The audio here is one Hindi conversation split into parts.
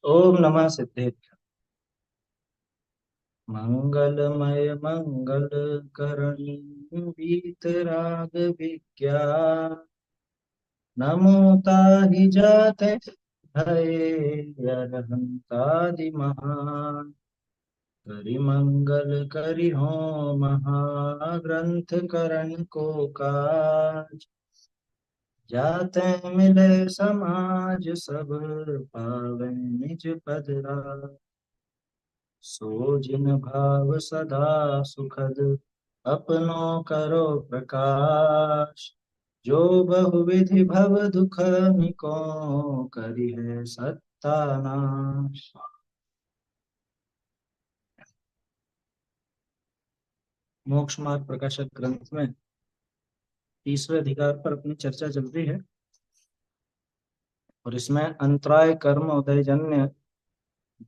ओम नमः सिद्धेभ्य। मंगलमय मंगल करणी वीतराग विज्ञान नमो ताहि जाते भये अरहंतादि महान करि मंगल करि हो महाग्रंथ करण को काज जाते मिले समाज सब पावे निज पद राज। सो जिन भाव सदा सुखद अपनो करो प्रकाश जो बहुविधि भव दुख निको करी है सत्ता नाश। मोक्ष मार्ग प्रकाशक ग्रंथ में तीसरे अधिकार पर अपनी चर्चा चल रही है और इसमें अंतराय कर्म उदयजन्य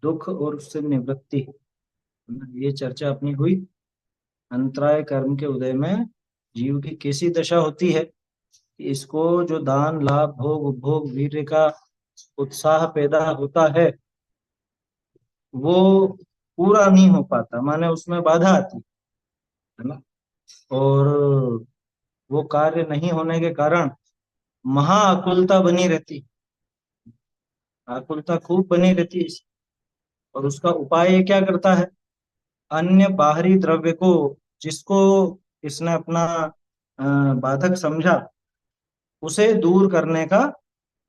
दुख और उससे निवृत्ति ये चर्चा अपनी हुई। अंतराय कर्म के उदय में जीव की कैसी दशा होती है कि इसको जो दान लाभ भोग उपभोग वीर्य का उत्साह पैदा होता है वो पूरा नहीं हो पाता, माने उसमें बाधा आती है ना। और वो कार्य नहीं होने के कारण महाआकुलता बनी रहती, आकुलता खूब बनी रहती है। और उसका उपाय ये क्या करता है, अन्य बाहरी द्रव्य को जिसको इसने अपना बाधक समझा उसे दूर करने का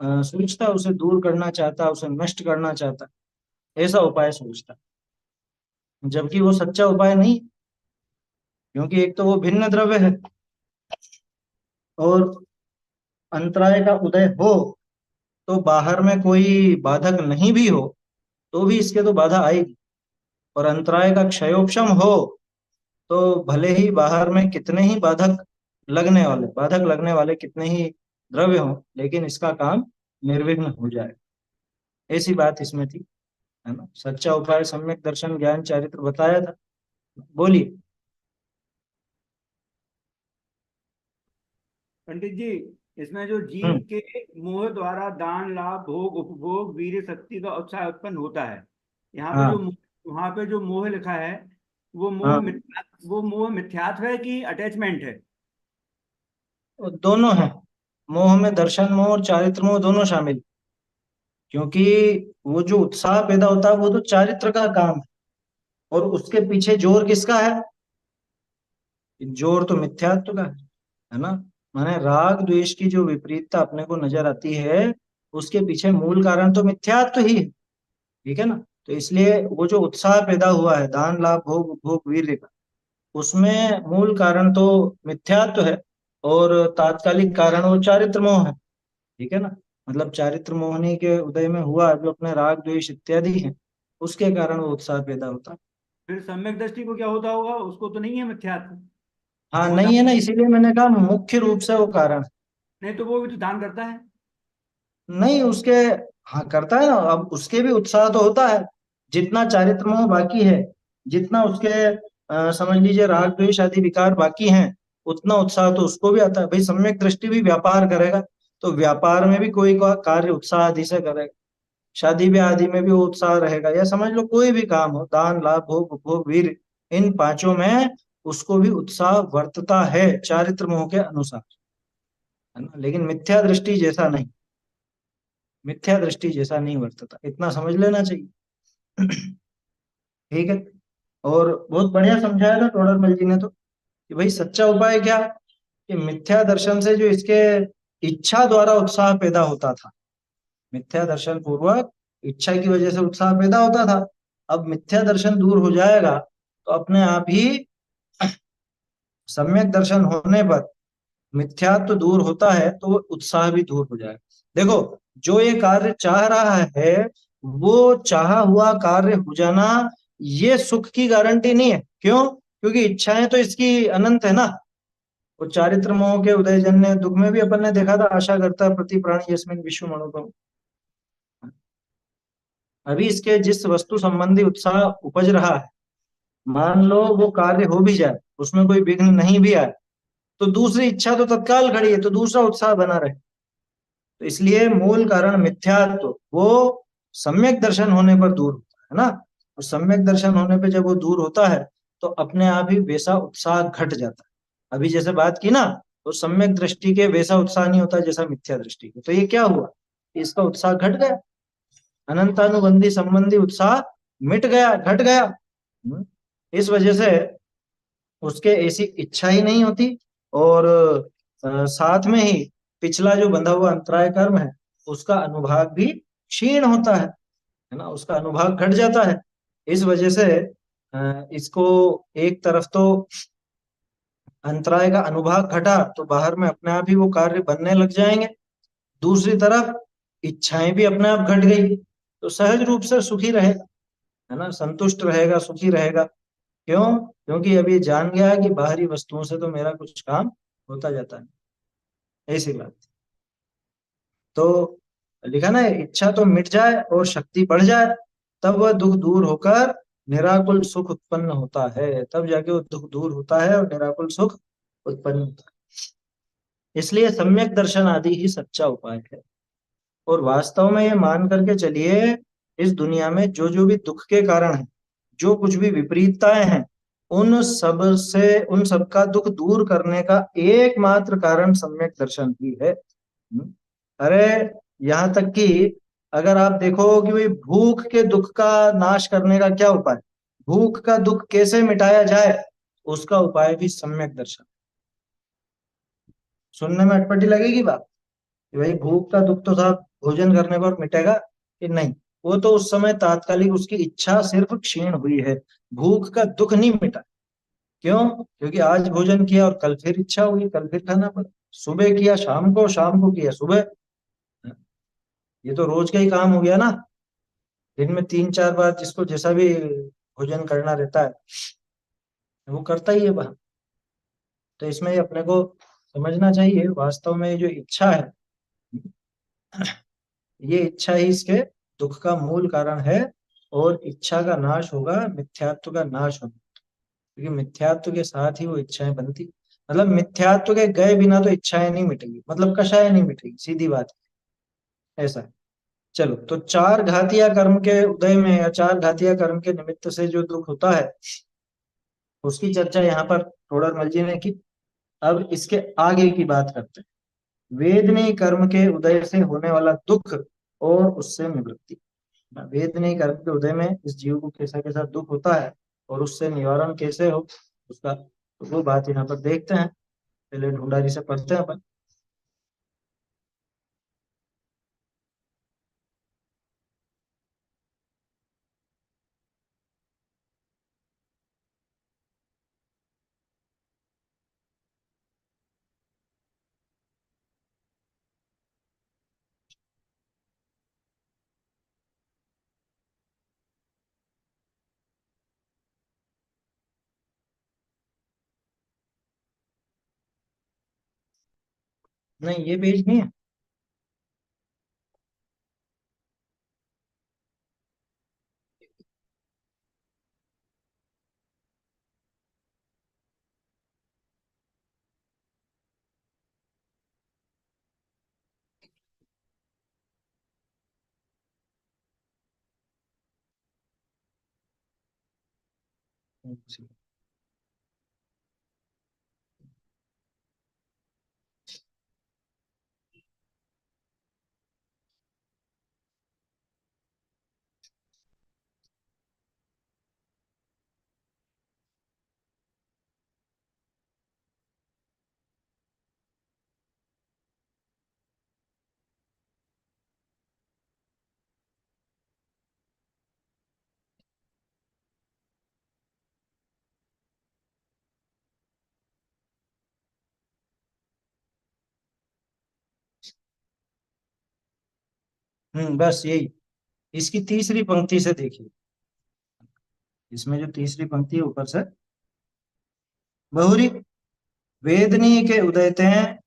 सोचता, उसे दूर करना चाहता, उसे नष्ट करना चाहता, ऐसा उपाय सोचता। जबकि वो सच्चा उपाय नहीं, क्योंकि एक तो वो भिन्न द्रव्य है और अंतराय का उदय हो तो बाहर में कोई बाधक नहीं भी हो तो भी इसके तो बाधा आएगी। और अंतराय का क्षयोपशम हो तो भले ही बाहर में कितने ही बाधक लगने वाले कितने ही द्रव्य हो, लेकिन इसका काम निर्विघ्न हो जाए, ऐसी बात इसमें थी, है ना। सच्चा उपाय सम्यक दर्शन ज्ञान चारित्र बताया था। बोलिए। पंडित जी, इसमें जो जीव हम्म। के मोह द्वारा दान लाभ भोग उपभोग वीर्य शक्ति का उत्साह उत्पन्न होता है। यहाँ पे जो हाँ वहां पे जो मोह लिखा है, हाँ, वो मोह मिथ्यात्व है कि अटैचमेंट है? वो दोनों है। मोह में दर्शन मोह और चारित्र मोह दोनों शामिल, क्योंकि वो जो उत्साह पैदा होता है वो तो चारित्र का काम है और उसके पीछे जोर किसका है, जोर तो मिथ्यात्व का है ना। माने राग द्वेष की जो विपरीतता अपने को नजर आती है उसके पीछे मूल कारण तो मिथ्यात्व ही है, ठीक है ना। तो इसलिए वो जो उत्साह पैदा हुआ है दान लाभ भोग उपभोग वीर्य का, उसमें मूल कारण तो मिथ्यात्व है और तात्कालिक कारण वो चारित्र मोह है, ठीक है ना। मतलब चारित्र मोहनी के उदय में हुआ जो अपने राग द्वेष इत्यादि है, उसके कारण वो उत्साह पैदा होता है। फिर सम्यक दृष्टि को क्या होता होगा? उसको तो नहीं है मिथ्यात्व। हाँ वो नहीं है दान, ना, इसीलिए मैंने कहा मुख्य रूप से वो कारण। नहीं तो वो भी तो दान करता है। नहीं उसके, हाँ करता है ना, अब उसके भी उत्साह तो होता है। जितना चारित्र मोह बाकी है, जितना उसके समझ लीजिए राग द्वेष आदि विकार बाकी हैं, उतना उत्साह तो उसको भी आता है। भाई सम्यक दृष्टि भी व्यापार करेगा तो व्यापार में भी कोई का कार्य उत्साह आदि से करेगा, शादी ब्याह आदि में भी वो उत्साह रहेगा, या समझ लो कोई भी काम हो दान लाभ भोग उपभोग वीर, इन पांचों में उसको भी उत्साह वर्तता है चारित्र मोह के अनुसार, है ना। लेकिन मिथ्या दृष्टि जैसा नहीं, मिथ्या दृष्टि जैसा नहीं वर्तता, इतना समझ लेना चाहिए। ठीक है। और बहुत बढ़िया समझाया था टोडरमल जी ने तो, कि भाई सच्चा उपाय क्या, कि मिथ्या दर्शन से जो इसके इच्छा द्वारा उत्साह पैदा होता था, मिथ्या दर्शन पूर्वक इच्छा की वजह से उत्साह पैदा होता था, अब मिथ्या दर्शन दूर हो जाएगा तो अपने आप ही सम्यक दर्शन होने पर मिथ्यात्व दूर होता है तो वो उत्साह भी दूर हो जाएगा। देखो, जो ये कार्य चाह रहा है वो चाहा हुआ कार्य हो जाना ये सुख की गारंटी नहीं है। क्यों? क्योंकि इच्छाएं तो इसकी अनंत है ना। वो चारित्र मोह के उदयजन्य दुख में भी अपन ने देखा था, आशा करता प्रति प्राणी यस्मिन विश्व मनोगम। अभी इसके जिस वस्तु संबंधी उत्साह उपज रहा है, मान लो वो कार्य हो भी जाए, उसमें कोई विघ्न नहीं भी आए, तो दूसरी इच्छा तो तत्काल खड़ी है, तो दूसरा उत्साह बना रहे। तो इसलिए मूल कारण मिथ्यात्व वो सम्यक दर्शन होने पर दूर होता है ना। और सम्यक दर्शन होने पे जब वो दूर होता है तो अपने आप ही वैसा उत्साह घट जाता है। अभी जैसे बात की ना, तो सम्यक दृष्टि के वैसा उत्साह नहीं होता जैसा मिथ्या दृष्टि के। तो ये क्या हुआ, इसका उत्साह घट गया, अनंतानुबंधी संबंधी उत्साह मिट गया, घट गया। इस वजह से उसके ऐसी इच्छा ही नहीं होती। और साथ में ही पिछला जो बंधा हुआ अंतराय कर्म है उसका अनुभाग भी क्षीण होता है ना, उसका अनुभाग घट जाता है। इस वजह से इसको एक तरफ तो अंतराय का अनुभाग घटा तो बाहर में अपने आप ही वो कार्य बनने लग जाएंगे, दूसरी तरफ इच्छाएं भी अपने आप घट गई तो सहज रूप से सुखी रहेगा, है ना, संतुष्ट रहेगा, सुखी रहेगा। क्यों? क्योंकि अब ये जान गया है कि बाहरी वस्तुओं से तो मेरा कुछ काम होता जाता है। ऐसी बात। तो लिखा ना, इच्छा तो मिट जाए और शक्ति बढ़ जाए, तब वह दुख दूर होकर निराकुल सुख उत्पन्न होता है। तब जाके वो दुख दूर होता है और निराकुल सुख उत्पन्न होता है। इसलिए सम्यक दर्शन आदि ही सच्चा उपाय है। और वास्तव में ये मान करके चलिए, इस दुनिया में जो जो भी दुख के कारण है, जो कुछ भी विपरीतताएं हैं, उन सब का दुख दूर करने का एकमात्र कारण सम्यक दर्शन ही है। अरे, यहाँ तक कि अगर आप देखो कि भाई भूख के दुख का नाश करने का क्या उपाय, भूख का दुख कैसे मिटाया जाए, उसका उपाय भी सम्यक दर्शन। सुनने में अटपटी लगेगी बात कि भाई भूख का दुख तो साहब भोजन करने पर मिटेगा, कि नहीं, वो तो उस समय तात्कालिक उसकी इच्छा सिर्फ क्षीण हुई है, भूख का दुख नहीं मिटा। क्यों? क्योंकि आज भोजन किया और कल फिर इच्छा हुई, कल फिर खाना पड़ा, सुबह किया शाम को, शाम को किया सुबह। ये तो रोज का ही काम हो गया ना, दिन में 3 4 बार जिसको जैसा भी भोजन करना रहता है वो करता ही है वह। तो इसमें ये अपने को समझना चाहिए, वास्तव में ये जो इच्छा है, ये इच्छा ही इसके दुख का मूल कारण है। और इच्छा का नाश होगा, मिथ्यात्व का नाश होगा, क्योंकि मिथ्यात्व के साथ ही वो इच्छाएं बनती। मतलब मिथ्यात्व के गए बिना तो इच्छाएं नहीं मिटेगी, मतलब कषाय नहीं मिटेगी, सीधी बात है। ऐसा है। चलो, तो चार घातिया कर्म के उदय में या चार घातिया कर्म के निमित्त से जो दुख होता है उसकी चर्चा यहाँ पर थोड़ा जी ने की। अब इसके आगे की बात करते हैं, वेदनीय कर्म के उदय से होने वाला दुख और उससे निवृत्ति। वेदनीय कर्म के उदय में इस जीव को कैसा कैसा दुख होता है और उससे निवारण कैसे हो उसका, तो वो बात यहाँ पर देखते हैं। पहले ढूंढारी से पढ़ते हैं अपन। नहीं, ये पेज नहीं है। बस यही, इसकी तीसरी पंक्ति से देखिए, इसमें जो तीसरी पंक्ति है ऊपर से, बहुरी वेदनी के उदयते हैं,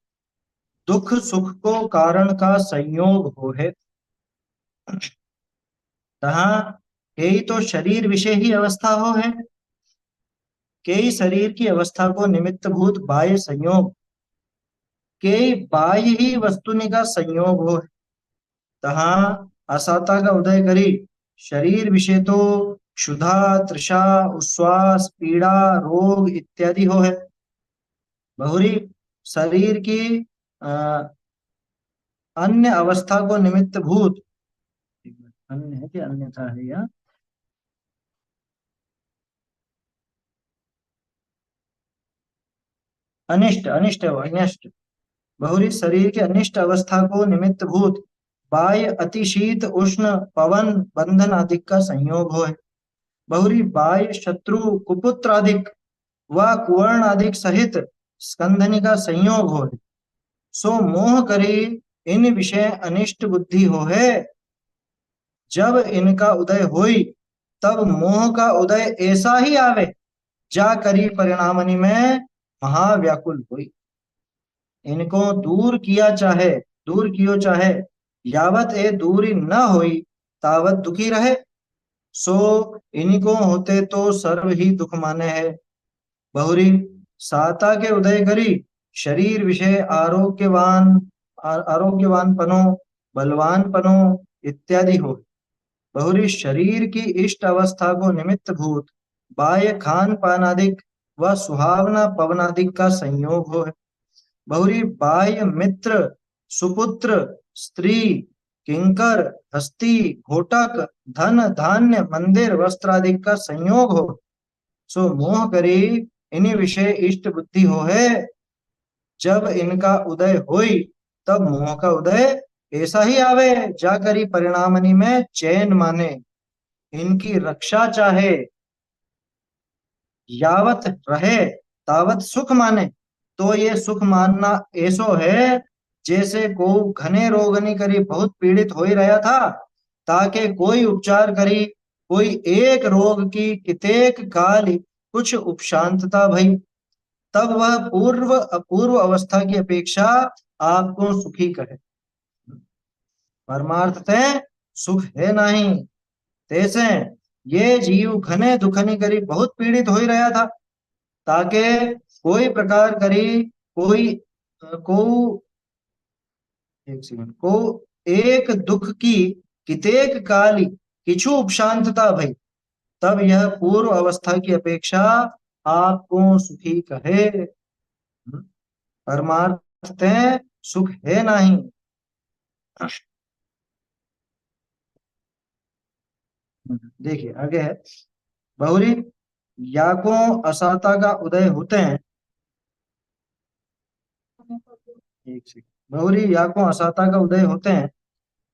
दुख सुख को कारण का संयोग हो है, तहाँ कई तो शरीर विषय ही अवस्था हो है, कई शरीर की अवस्था को निमित्त भूत बाह्य संयोग, कई बाह्य ही वस्तुनि का संयोग हो है, तहाँ असाता का उदय करी, शरीर विषय तो क्षुधा, तृषा, उच्छ्वास, पीड़ा, रोग इत्यादि हो है। बहुरी शरीर की अ, अन्य अवस्था को निमित्त भूत, अन्य है कि अन्यथा है या अनिष्ट, अनिष्ट है वो, अनिष्ट। बहुरी शरीर के अनिष्ट अवस्था को निमित्त भूत बाह्य अतिशीत उष्ण पवन बंधन आदि का संयोग हो है। बहुरी बाह्य शत्रु कुपुत्र आदिक व कुवर्ण आदिक सहित स्कंधनी का संयोग हो है। सो मोह करी इन विषय अनिष्ट बुद्धि हो है। जब इनका उदय होई तब मोह का उदय ऐसा ही आवे, जा करी परिणामनि में महाव्याकुल हुई। इनको दूर किया चाहे, दूर कियो चाहे, यावत ए दूरी न होई तावत दुखी रहे। सो इनको होते तो सर्व ही दुख माने है। बहुरी साता के उदय करी, शरीर विषय आरोग्यवान, आरोग्यवान पनो, बलवान पनो इत्यादि हो। बहुरी शरीर की इष्ट अवस्था को निमित्त भूत बाह्य खान पानादिक व सुहावना पवनादिक का संयोग हो है। बहुरी बाह्य मित्र, सुपुत्र, स्त्री, किंकर, हस्ती, घोटक, धन धान्य, मंदिर वस्त्र आदि का संयोग हो। सो मोह करी इन्हीं विषय इष्ट बुद्धि हो है। जब इनका उदय होई तब मोह का उदय ऐसा ही आवे, जाकरी परिणामनि में चैन माने। इनकी रक्षा चाहे, यावत रहे तावत सुख माने। तो ये सुख मानना ऐसो है जैसे को घने रोगनी करी बहुत पीड़ित हो ही रहा था, ताके कोई उपचार करी, कोई एक रोग की कितेक काल कुछ उपशांतता भई, तब वह पूर्व अपूर्व अवस्था की अपेक्षा आपको सुखी कहे। परमार्थते सुख है नहीं। तैसे ये जीव घने दुखनी करी बहुत पीड़ित हो ही रहा था, ताके कोई प्रकार करी कोई को एक सेकंड को एक दुख की कितेक काली किछु उपशांतता भई, तब यह पूर्व अवस्था की अपेक्षा आपको सुखी कहे। परमार्थते सुख है नहीं। देखिए आगे है। बहुरी याकों असाता का उदय होते हैं, एक सेकंड, बहुरी याकों असाता का उदय होते हैं,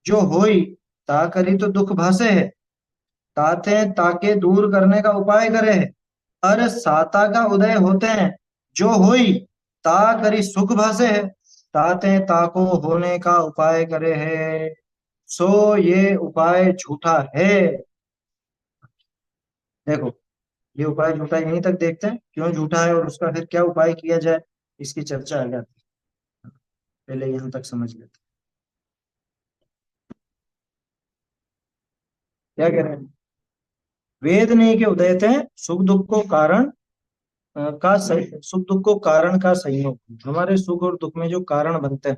जो होई ता करी तो दुख भासे है, ताते ताके दूर करने का उपाय करे है। अर साता का उदय होते हैं, जो होई ता करी सुख भासे है, ताते ताको होने का उपाय करे है। सो ये उपाय झूठा है। देखो, ये उपाय झूठा यहीं तक देखते हैं क्यों झूठा है और उसका फिर क्या उपाय किया जाए, इसकी चर्चा आ जाती है। पहले यहाँ तक समझ लेते हैं। क्या कह रहे हैं? वेद नहीं के उदयते सुख दुख को कारण सुख दुख को कारण का संयोग, हमारे सुख और दुख में जो कारण बनते हैं।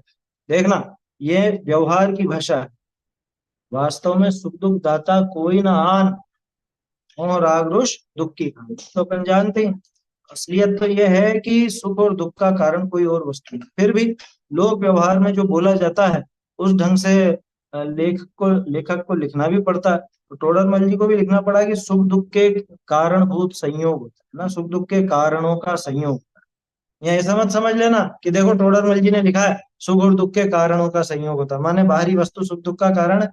देखना, ये व्यवहार की भाषा है। वास्तव में सुख दुख दाता कोई ना आन, मोह राग रोष दुख की कहानी तो अपन जानते हैं। असलियत तो यह है कि सुख और दुख का कारण कोई और वस्तु नहीं। फिर भी लोक व्यवहार में जो बोला जाता है उस ढंग से लेखक को लिखना भी पड़ता है। तो टोडरमल जी को भी लिखना पड़ा कि सुख दुख के कारणभूत संयोग होता है ना, सुख दुख के कारणों का संयोग। या ऐसा मत समझ लेना कि देखो टोडरमल जी ने लिखा है सुख और दुख के कारणों का संयोग होता है, माने बाहरी वस्तु सुख दुख का कारण है।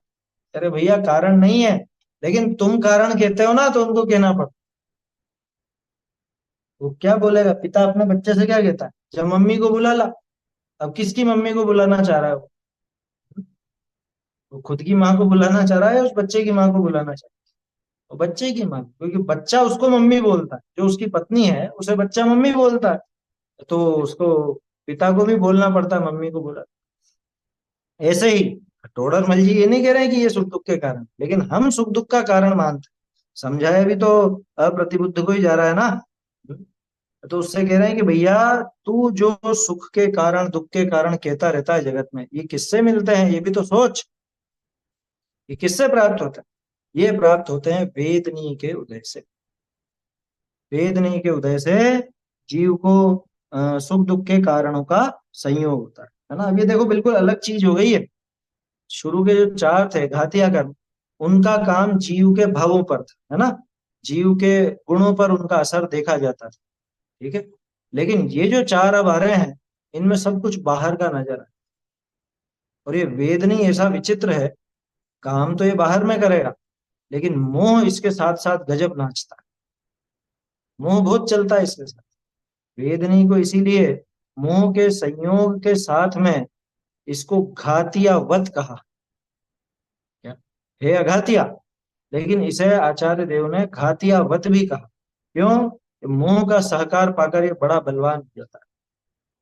अरे भैया, कारण नहीं है, लेकिन तुम कारण कहते हो ना तो उनको कहना पड़ता। वो क्या बोलेगा, पिता अपने बच्चे से क्या कहता है, जब मम्मी को बुला ला। अब किसकी मम्मी को बुलाना चाह रहा है वो खुद की माँ को बुलाना चाह रहा है, उस बच्चे की माँ को बुलाना चाह रहा है? वो बच्चे की माँ, क्योंकि बच्चा उसको मम्मी बोलता है, जो उसकी पत्नी है उसे बच्चा मम्मी बोलता है, तो उसको पिता को भी बोलना पड़ता है मम्मी को बोला। ऐसे ही टोडरमल जी ये नहीं कह रहे हैं कि ये सुख दुख के कारण, लेकिन हम सुख दुख का कारण मानते हैं। समझाया भी तो अप्रतिबुद्ध को ही जा रहा है ना। तो उससे कह रहे हैं कि भैया, तू जो सुख के कारण दुख के कारण कहता रहता है जगत में, ये किससे मिलते हैं ये भी तो सोच। ये किससे प्राप्त होता है? ये प्राप्त होते हैं वेदनी के उदय से। वेदनी के उदय से जीव को सुख दुख के कारणों का संयोग होता है ना। अब ये देखो बिल्कुल अलग चीज हो गई है। शुरू के जो चार थे घातिया कर्म, उनका काम जीव के भावों पर था, है ना, जीव के गुणों पर उनका असर देखा जाता था। ठीक है। लेकिन ये जो चार अब आ रहे हैं, इनमें सब कुछ बाहर का नजर है। और ये वेदनी ऐसा विचित्र है, काम तो ये बाहर में करेगा, लेकिन मोह इसके साथ साथ गजब नाचता है। मोह बहुत चलता है इसके साथ। वेदनी को इसीलिए मोह के संयोग के साथ में इसको घातिया वत कहा। क्या? हे अघातिया। लेकिन इसे आचार्य देव ने घातिया वत भी कहा। क्यों? कि मोह का सहकार पाकर ये बड़ा बलवान हो जाता है।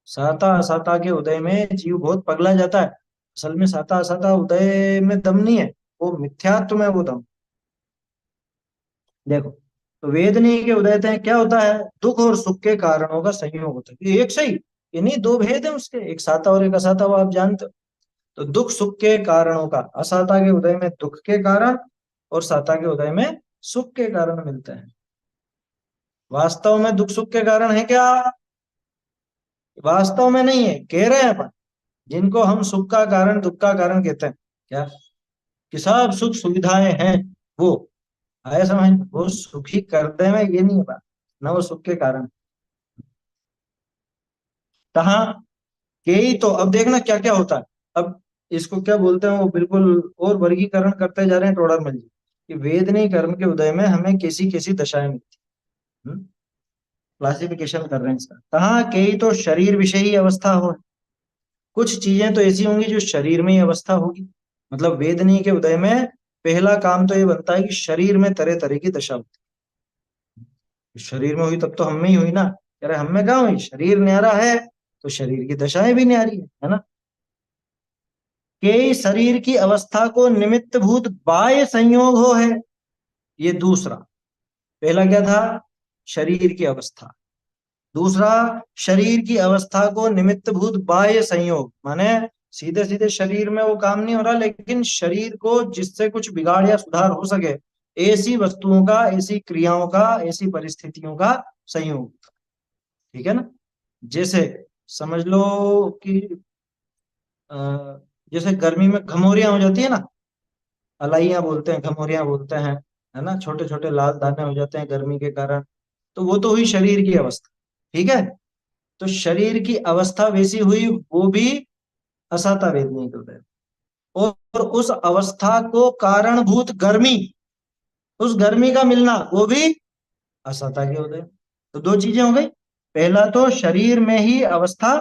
साता असाता के उदय में जीव बहुत पगला जाता है। असल में साता असाता उदय में दम नहीं है, वो मिथ्यात्व में वो दम। देखो, तो वेदनी के उदय में क्या होता है? दुख और सुख के कारणों का संयोग होता है। ये एक सही, ये नहीं, दो भेद है उसके, एक साता और एक असाता, वो आप जानते हो। तो दुख सुख के कारणों का, असाता के उदय में दुख के कारण और साता के उदय में सुख के कारण मिलते हैं। वास्तव में दुख सुख के कारण है क्या? वास्तव में नहीं है, कह रहे हैं अपन। जिनको हम सुख का कारण दुख का कारण कहते हैं, क्या कि सब सुख सुविधाएं हैं, वो आया समझ? वो सुखी करते में ये नहीं है बात, ना वो सुख के कारण। कहा के ही तो अब देखना क्या क्या होता है। अब इसको क्या बोलते हैं, वो बिल्कुल और वर्गीकरण करते जा रहे हैं टोडर मल जी, कि वेदनी कर्म के उदय में हमें कैसी कैसी दशाएं मिलती। क्लासिफिकेशन कर रहे हैं इसका। कहा के ही तो शरीर विषयी अवस्था हो। कुछ चीजें तो ऐसी होंगी जो शरीर में ही अवस्था होगी। मतलब वेदनी के उदय में पहला काम तो ये बनता है कि शरीर में तरह तरह की दशा होती है। शरीर में हुई तब तो हम में ही हुई ना। अरे हम में कहाँ हुई? शरीर न्यारा है तो शरीर की दशाएं भी न्यारी है ना। के शरीर की अवस्था को निमित्त भूत बाह्य संयोग हो है, ये दूसरा। पहला क्या था? शरीर की अवस्था। दूसरा, शरीर की अवस्था को निमित्त भूत बाह्य संयोग, माने सीधे सीधे शरीर में वो काम नहीं हो रहा, लेकिन शरीर को जिससे कुछ बिगाड़ या सुधार हो सके, ऐसी वस्तुओं का, ऐसी क्रियाओं का, ऐसी परिस्थितियों का संयोग। ठीक है ना। जैसे समझ लो कि अ, जैसे गर्मी में घमौरियां हो जाती है ना, अलाइयां बोलते हैं, घमौरियां बोलते हैं, है ना, छोटे छोटे लाल दाने हो जाते हैं गर्मी के कारण। तो वो तो हुई शरीर की अवस्था। ठीक है। तो शरीर की अवस्था वैसी हुई, वो भी असाता वेदनी के उदय। और उस अवस्था को कारणभूत गर्मी, उस गर्मी का मिलना, वो भी असाता के उदय। तो दो चीजें हो गई। पहला तो शरीर में ही अवस्था,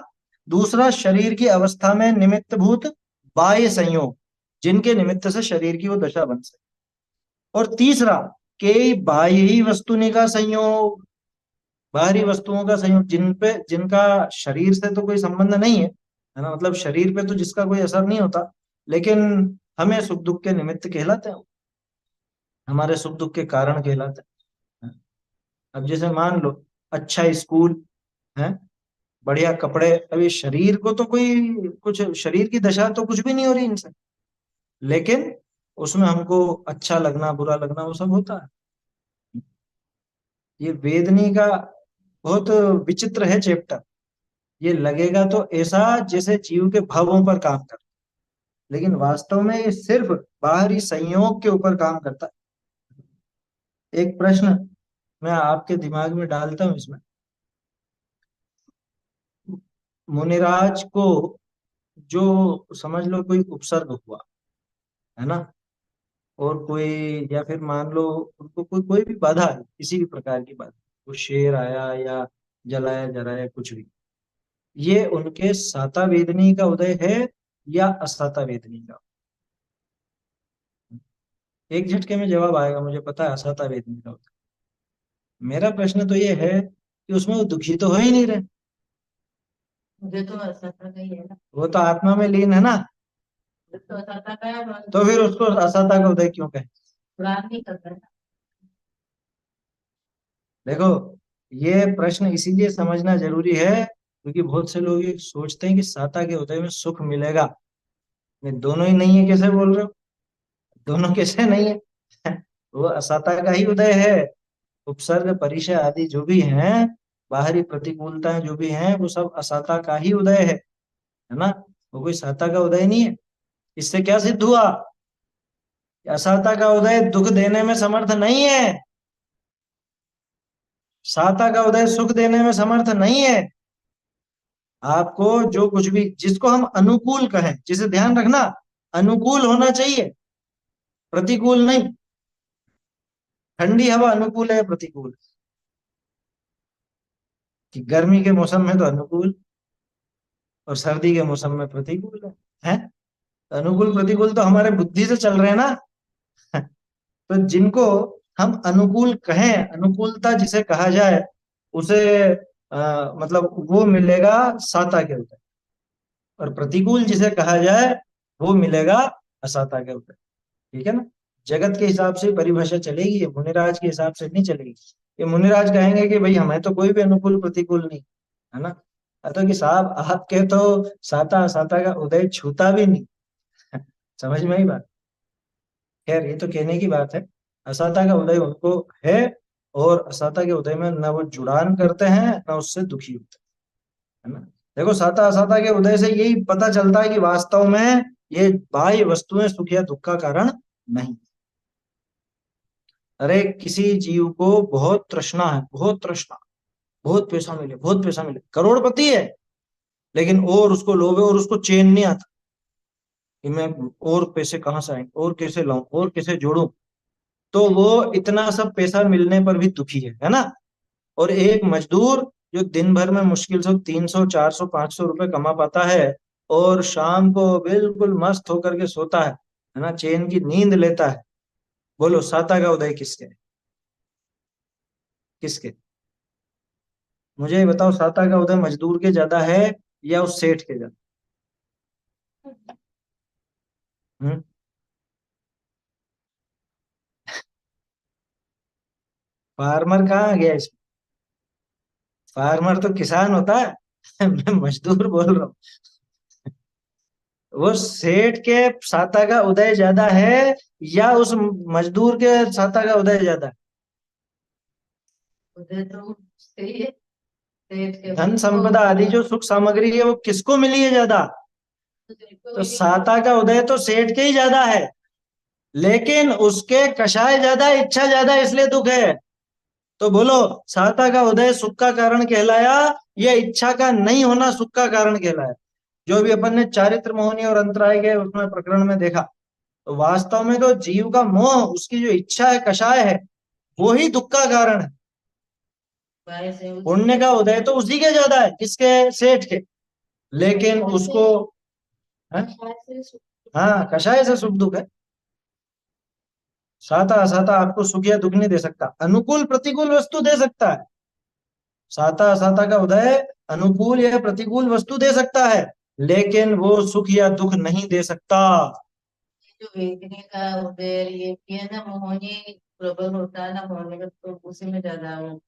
दूसरा शरीर की अवस्था में निमित्त भूत बाह्य संयोग, जिनके निमित्त से शरीर की वो दशा बन सके। और तीसरा, के बाह्य ही वस्तुनि का संयोग, बाहरी वस्तुओं का संयोग, जिनका शरीर से तो कोई संबंध नहीं है ना, मतलब शरीर पे तो जिसका कोई असर नहीं होता, लेकिन हमें सुख दुख के निमित्त कहलाते हैं, हमारे सुख दुख के कारण कहलाते हैं। अब जैसे मान लो, अच्छा स्कूल है, बढ़िया कपड़े, अभी शरीर को तो कोई कुछ, शरीर की दशा तो कुछ भी नहीं हो रही इनसे, लेकिन उसमें हमको अच्छा लगना बुरा लगना वो सब होता है। ये वेदनी का बहुत विचित्र है चैप्टर। ये लगेगा तो ऐसा जैसे जीव के भावों पर काम कर, लेकिन वास्तव में ये सिर्फ बाहरी संयोग के ऊपर काम करता है। एक प्रश्न मैं आपके दिमाग में डालता हूं इसमें। मुनिराज को जो, समझ लो कोई उपसर्ग हुआ, है ना, और कोई, या फिर मान लो उनको कोई कोई भी बाधा है, किसी भी प्रकार की बाधा, वो शेर आया या जलाया जलाया कुछ भी, ये उनके साता वेदनी का उदय है या असाता वेदनी का? एक झटके में जवाब आएगा, मुझे पता है असाता वेदनी का उदय। मेरा प्रश्न तो ये है कि उसमें वो दुखी तो हो ही नहीं रहे। मुझे तो ऐसा था नहीं है ना। वो तो आत्मा में लीन है ना, तो ऐसा था क्या तो फिर उसको असाता का उदय क्यों कहे? पुराण नहीं करता है। देखो, ये प्रश्न इसीलिए समझना जरूरी है क्योंकि बहुत से लोग ये सोचते हैं कि साता के उदय में सुख मिलेगा। मैं दोनों ही नहीं है कैसे बोल रहे हो? दोनों कैसे नहीं है? वो असाता का ही उदय है। उपसर्ग परिचय आदि जो भी हैं, बाहरी प्रतिकूलताएं जो भी हैं, वो सब असाता का ही उदय है ना। वो कोई साता का उदय नहीं है। इससे क्या सिद्ध हुआ? असाता का उदय दुख देने में समर्थ नहीं है, साता का उदय सुख देने में समर्थ नहीं है। आपको जो कुछ भी, जिसको हम अनुकूल कहें, जिसे ध्यान रखना, अनुकूल होना चाहिए, प्रतिकूल नहीं। ठंडी हवा अनुकूल है, प्रतिकूल? कि गर्मी के मौसम में तो अनुकूल और सर्दी के मौसम में प्रतिकूल है? अनुकूल प्रतिकूल तो हमारे बुद्धि से चल रहे हैं ना। तो जिनको हम अनुकूल कहें, अनुकूलता जिसे कहा जाए, उसे मतलब वो मिलेगा साता के ऊपर, और प्रतिकूल जिसे कहा जाए वो मिलेगा असाता के ऊपर। ठीक है ना? जगत के हिसाब से परिभाषा चलेगी, ये मुनिराज के हिसाब से नहीं चलेगी। ये मुनिराज कहेंगे कि भाई हमें तो कोई भी अनुकूल प्रतिकूल नहीं, है ना। तो कि साहब आपके तो साता असाता का उदय छूता भी नहीं। समझ में आई बात? खैर ये तो कहने की बात है। असाता का उदय उनको है, और असाता के उदय में न वो जुड़ान करते हैं न उससे दुखी होते हैं, है ना। देखो साता असाता के उदय से यही पता चलता है कि वास्तव में ये बाह्य वस्तुएं सुख या दुख का कारण नहीं। अरे किसी जीव को बहुत तृष्णा है, बहुत तृष्णा, बहुत पैसा मिले, बहुत पैसा मिले, करोड़पति है, लेकिन और उसको लोभ है और उसको चैन नहीं आता कि मैं और पैसे कहाँ से आएंगे, और कैसे लाऊं, और कैसे जोड़ूं। तो वो इतना सब पैसा मिलने पर भी दुखी है ना। और एक मजदूर जो दिन भर में मुश्किल से 300 400 500 रुपए कमा पाता है, और शाम को बिल्कुल मस्त होकर के सोता है ना, चैन की नींद लेता है। बोलो साता का उदय किसके? किसके? मुझे ये बताओ, साता का उदय मजदूर के ज्यादा है या उस सेठ के ज्यादा? हम्म? फार्मर कहाँ आ गया इसमें? फार्मर तो किसान होता है। मैं मजदूर बोल रहा हूँ। वो सेठ के साता का उदय ज्यादा है या उस मजदूर के साता का उदय ज्यादा है? उधर तो सही है, पेट के धन वो संपदा आदि जो सुख सामग्री है वो किसको मिली है ज्यादा? जिनको तो भी साता का उदय तो सेठ के ही ज्यादा है, लेकिन उसके कषाय ज्यादा, इच्छा ज्यादा, इसलिए दुख है। तो बोलो, साता का उदय सुख का कारण कहलाया या इच्छा का नहीं होना सुख का कारण कहलाया? जो भी अपन ने चारित्र मोहनी और अंतराय के उसमें प्रकरण में देखा, तो वास्तव में तो जीव का मोह, उसकी जो इच्छा है, कषाय है, वो ही दुख का कारण है। बाहर से पुण्य का उदय तो उसी के ज्यादा है, किसके? सेठ के। लेकिन उसको, है? हाँ, कषाय से सुख दुख है। साता असाता आपको सुख या दुख नहीं दे सकता, अनुकूल प्रतिकूल वस्तु दे सकता है। साता असाता का उदय अनुकूल या प्रतिकूल वस्तु दे सकता है, लेकिन वो सुख या दुख नहीं दे सकता। जो वेदने का उदय ये भी है ना, मोहनी प्रबल होता है ना, मोहनी का तो उसी में ज्यादा वो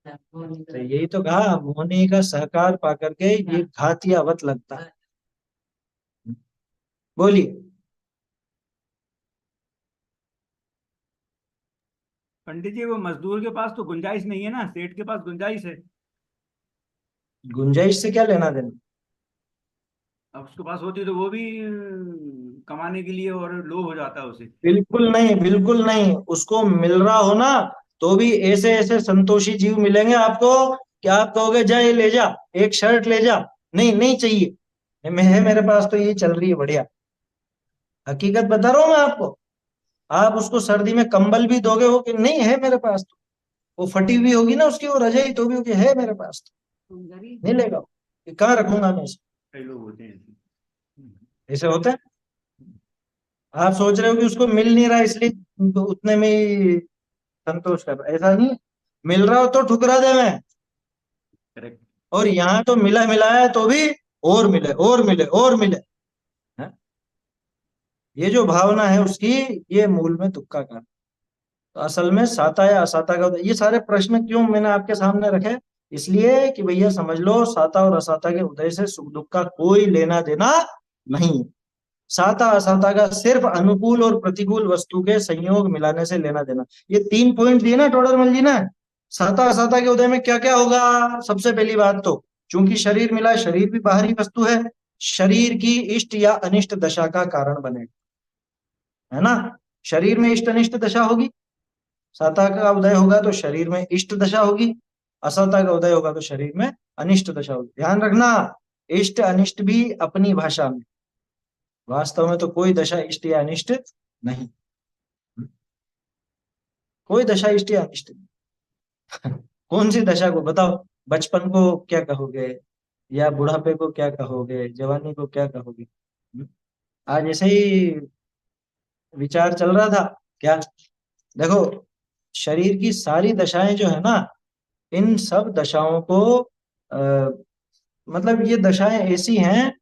मोहनी तो का। यही तो कहा, मोहनी का सहकार पाकर के ये हाँ, घातियावत लगता है। बोलिए। पंडित जी वो मजदूर के पास तो गुंजाइश नहीं है ना, सेठ के पास गुंजाइश है। गुंजाइश से क्या लेना देना? अब उसके पास होती तो वो भी कमाने के लिए और लोभ हो जाता है उसे। बिल्कुल नहीं, बिल्कुल नहीं। उसको मिल रहा हो ना, तो भी ऐसे ऐसे संतोषी जीव मिलेंगे आपको कि आप कहोगे जा ये ले जा, एक शर्ट ले जा, नहीं नहीं चाहिए, मैं है मेरे पास तो ये चल रही है बढ़िया। हकीकत बता रहा हूं मैं आपको। आप उसको सर्दी में कंबल भी दोगे, हो कि नहीं है मेरे पास तो, वो फटी हुई होगी ना उसकी वो रजाई, तो भी होगी है मेरे पास तो, नहीं लेगा वो। कि कहाँ रखूंगा मैं इसे? कई लोग होते हैं ऐसे। ऐसे होता है। आप सोच रहे हो कि उसको मिल नहीं रहा इसलिए तो उतने में ही संतोष कर रहा है, ऐसा नहीं है। मिल रहा हो तो ठुकरा दे मैं। करेक्ट। और यहाँ तो मिला मिलाया है तो भी और मिले और मिले और मिले, है? ये जो भावना है उसकी, ये मूल में दुख का कारण। तो असल में साता या असाता का, ये सारे प्रश्न क्यों मैंने आपके सामने रखे? इसलिए कि भैया समझ लो, साता और असाता के उदय से सुख दुख का कोई लेना देना नहीं। साता असाता का सिर्फ अनुकूल और प्रतिकूल वस्तु के संयोग मिलाने से लेना देना। ये 3 पॉइंट दिए ना टोडरमल जी ने। साता असाता के उदय में क्या क्या होगा? सबसे पहली बात तो, चूंकि शरीर मिला, शरीर भी बाहरी वस्तु है, शरीर की इष्ट या अनिष्ट दशा का कारण बनेगा, है ना। शरीर में इष्ट अनिष्ट दशा होगी, साता का उदय होगा तो शरीर में इष्ट दशा होगी, असाता का उदय होगा तो शरीर में अनिष्ट दशा होगी। ध्यान रखना, इष्ट अनिष्ट भी अपनी भाषा में, वास्तव में तो कोई दशा इष्ट या अनिष्ट नहीं, कोई दशा इष्ट या अनिष्ट नहीं। कौन सी दशा को बताओ? बचपन को क्या कहोगे, या बुढ़ापे को क्या कहोगे, जवानी को क्या कहोगे? आज ऐसे ही विचार चल रहा था क्या। देखो, शरीर की सारी दशाएं जो है ना, इन सब दशाओं को आ, मतलब ये दशाएं ऐसी हैं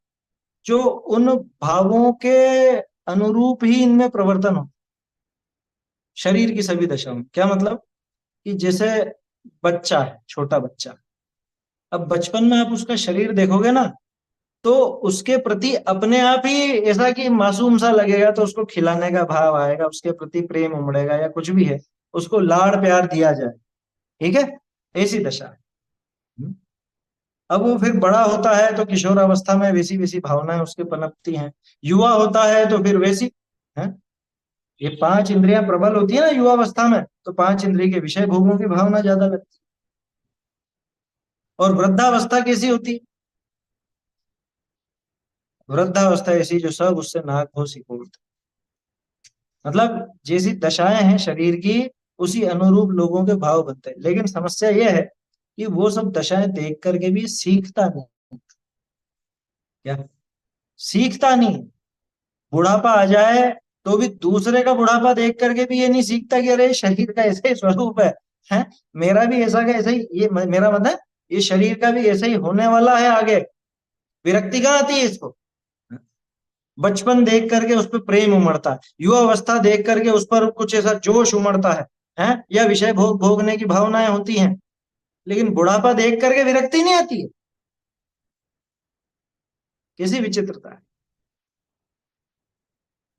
जो उन भावों के अनुरूप ही इनमें प्रवर्तन हो। शरीर की सभी दशाओं में क्या मतलब, कि जैसे बच्चा है, छोटा बच्चा, अब बचपन में आप उसका शरीर देखोगे ना, तो उसके प्रति अपने आप ही ऐसा कि मासूम सा लगेगा, तो उसको खिलाने का भाव आएगा, उसके प्रति प्रेम उमड़ेगा, या कुछ भी है, उसको लाड़ प्यार दिया जाए, ठीक है, ऐसी दशा है। अब वो फिर बड़ा होता है तो किशोर अवस्था में वैसी वैसी भावनाएं उसके पनपती हैं, युवा होता है तो फिर वैसी है। ये 5 इंद्रियां प्रबल होती है ना युवावस्था में, तो 5 इंद्रिय के विषय भोगों की भावना ज्यादा लगती है। और वृद्धावस्था कैसी होती है? वृद्धावस्था ऐसी जो सब उससे नाक हो सिकोड़ते, मतलब जैसी दशाएं हैं शरीर की, उसी अनुरूप लोगों के भाव बनते हैं। लेकिन समस्या यह है कि वो सब दशाएं देख करके भी सीखता नहीं। क्या सीखता नहीं? बुढ़ापा आ जाए तो भी दूसरे का बुढ़ापा देख करके भी ये नहीं सीखता कि अरे शरीर का ऐसा ही स्वरूप है, मेरा भी ऐसा का ऐसा ही, ये मेरा मतलब ये शरीर का भी ऐसा ही होने वाला है आगे। विरक्ति कहाँ आती है इसको? बचपन देख करके उस पर प्रेम उमड़ता है, युवा अवस्था देख करके उस पर कुछ ऐसा जोश उमड़ता है, या विषय भोगने की भावनाएं होती हैं। लेकिन बुढ़ापा देख करके विरक्ति नहीं आती है। कैसी विचित्रता है।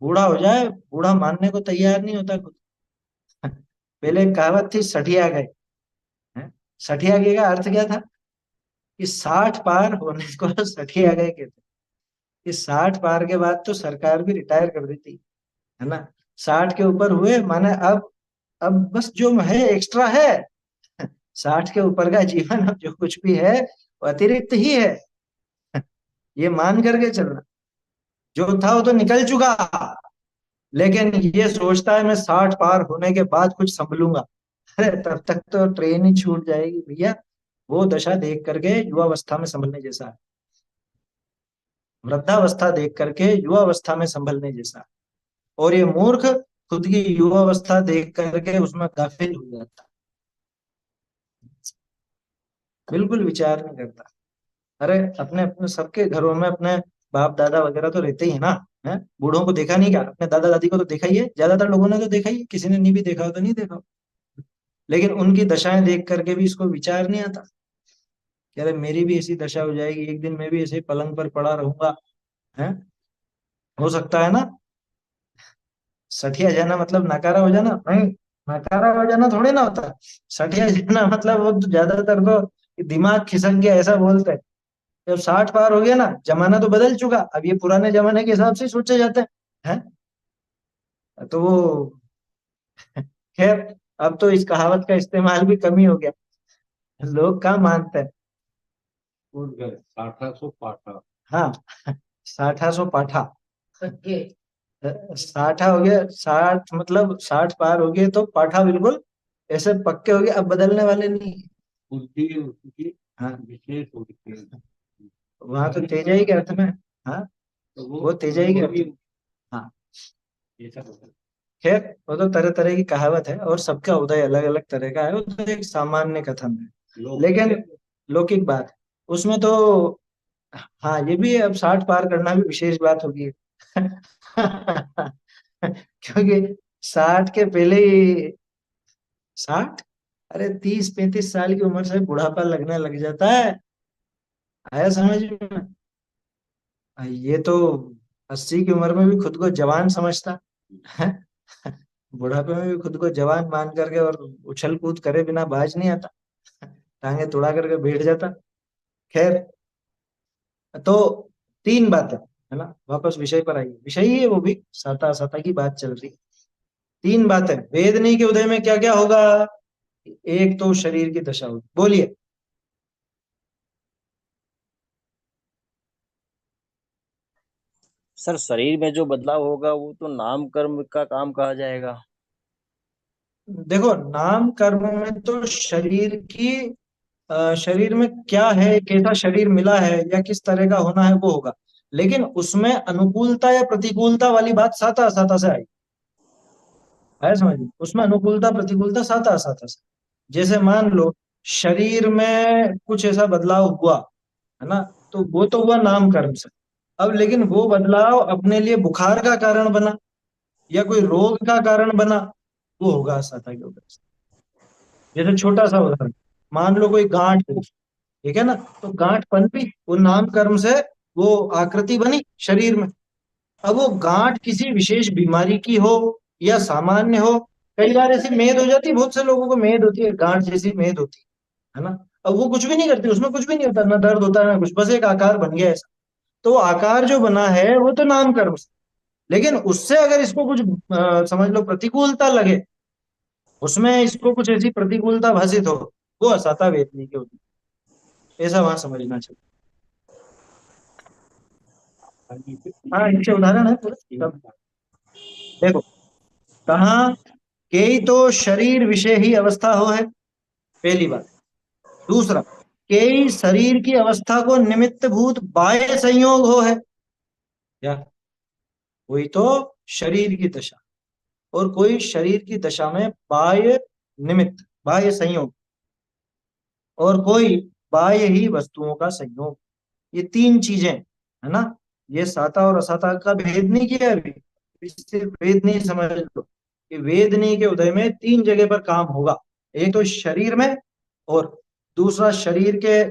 बूढ़ा हो जाए, बूढ़ा मानने को तैयार नहीं होता खुद। पहले एक कहावत थी, सठिया गए, हैं? सठिया गए का अर्थ क्या था? कि 60 पार होने को सठिया गए कहते, कि 60 पार के बाद तो सरकार भी रिटायर कर देती है ना। 60 के ऊपर हुए माने अब बस जो है एक्स्ट्रा है। 60 के ऊपर का जीवन अब जो कुछ भी है वो अतिरिक्त ही है, ये मान करके चलना। जो था वो तो निकल चुका, लेकिन ये सोचता है मैं 60 पार होने के बाद कुछ संभलूंगा। अरे तब तक तो ट्रेन ही छूट जाएगी भैया। वो दशा देख करके युवावस्था में संभलने जैसा है, वृद्धावस्था देख करके युवावस्था में संभलने जैसा है। और ये मूर्ख खुद की युवावस्था देख करके उसमें गाफिल हो जाता, बिल्कुल विचार नहीं करता। अरे अपने अपने सबके घरों में अपने बाप दादा वगैरह तो रहते ही है ना, है, बूढ़ों को देखा नहीं क्या? अपने दादा दादी को तो देखा ही है, ज्यादातर लोगों ने तो देखा ही है, किसी ने नहीं भी देखा हो तो नहीं देखा हो। लेकिन उनकी दशाएं देख करके भी इसको विचार नहीं आता कि अरे मेरी भी ऐसी दशा हो जाएगी, एक दिन मैं भी ऐसे पलंग पर पड़ा रहूंगा, है, हो सकता है ना। सठिया जाना मतलब नकारा हो जाना नहीं, नकारा हो जाना थोड़ी ना होता। सठिया जाना मतलब वो तो ज्यादातर तो दिमाग खिसक गया ऐसा बोलते हैं। जब 60 पार हो गया ना, जमाना तो बदल चुका, अब ये पुराने जमाने के हिसाब से सोचे जाते हैं। तो वो खैर, अब तो इस कहावत का इस्तेमाल भी कम ही हो गया, लोग कहाँ मानते हैं। उठ गए 1800 पाठा। हाँ, 60 पाठा, पक्के। 60 हो गया, 60 मतलब 60 पार हो गए तो पाठा बिल्कुल ऐसे पक्के हो गए, अब बदलने वाले नहीं। बुद्धि उसकी हाँ, विशेष होती है। वहां तो तेजाई के अर्थ में, हाँ, तो वो तेजाई के अर्थ में। हाँ, ऐसा होता है। खैर वो तो तरह तरह की कहावत है और सबका उदय अलग अलग तरह का है, वो तो एक सामान्य कथन है। लेकिन लौकिक बात है उसमें तो। हाँ, ये भी है, अब 60 पार करना भी विशेष बात होगी। क्योंकि 60 के पहले ही 60, अरे 30-35 साल की उम्र से बुढ़ापा लगने लग जाता है। आया समझ में? ये तो 80 की उम्र में भी खुद को जवान समझता है, बुढ़ापे में भी खुद को जवान मान करके और उछल कूद करे बिना बाज नहीं आता, टांगे तुड़ा करके बैठ जाता। खैर, तो तीन बातें है ना, वापस विषय पर आइए, विषय ही है वो भी, साता असाता की बात चल रही। तीन बातें, वेदनी के उदय में क्या क्या होगा। एक तो शरीर की दशा होगी, बोलिए। सर शरीर में जो बदलाव होगा वो तो नाम कर्म का काम कहा जाएगा। देखो, नाम कर्म में तो शरीर की शरीर में क्या है, कैसा शरीर मिला है या किस तरह का होना है वो होगा, लेकिन उसमें अनुकूलता या प्रतिकूलता वाली बात साता असाता से आई है, समझ लो, उसमें अनुकूलता प्रतिकूलता साता असाता से। जैसे मान लो शरीर में कुछ ऐसा बदलाव हुआ है ना, तो वो तो हुआ नाम कर्म से। अब लेकिन वो बदलाव अपने लिए बुखार का कारण बना या कोई रोग का कारण बना, वो होगा असाता के ऊपर से। जैसे छोटा सा उदाहरण, मान लो कोई गांठ है, ठीक है ना, तो गांठ पनपी, वो नाम कर्म से वो आकृति बनी शरीर में। अब वो गांठ किसी विशेष बीमारी की हो या सामान्य हो, कई बार ऐसी मेद हो जाती है, बहुत से लोगों को मेद होती है, गांठ जैसी मेद होती है ना। अब वो कुछ भी नहीं करती, उसमें कुछ भी नहीं होता, ना दर्द होता है ना कुछ, बस एक आकार बन गया ऐसा। तो वो आकार जो बना है वो तो नाम कर्म से, लेकिन उससे अगर इसको कुछ समझ लो प्रतिकूलता लगे, उसमें इसको कुछ ऐसी प्रतिकूलता भाषित हो, वो असाता वेदनी की होती है। ऐसा वहां समझना चाहिए। हाँ, इनके उदाहरण है पूरे सब। देखो, कहा कई तो शरीर विषय ही अवस्था हो है, पहली बात। दूसरा, कई शरीर की अवस्था को निमित्त भूत बाह्य संयोग हो है, क्या कोई तो शरीर की दशा और कोई शरीर की दशा में बाह्य निमित्त बाह्य संयोग, और कोई बाह्य ही वस्तुओं का संयोग। ये तीन चीजें है ना, ये साता और असाता का भेद नहीं किया अभी, सिर्फ वेद नहीं समझ लो कि वेदनी के उदय में तीन जगह पर काम होगा। एक तो शरीर में, और दूसरा शरीर के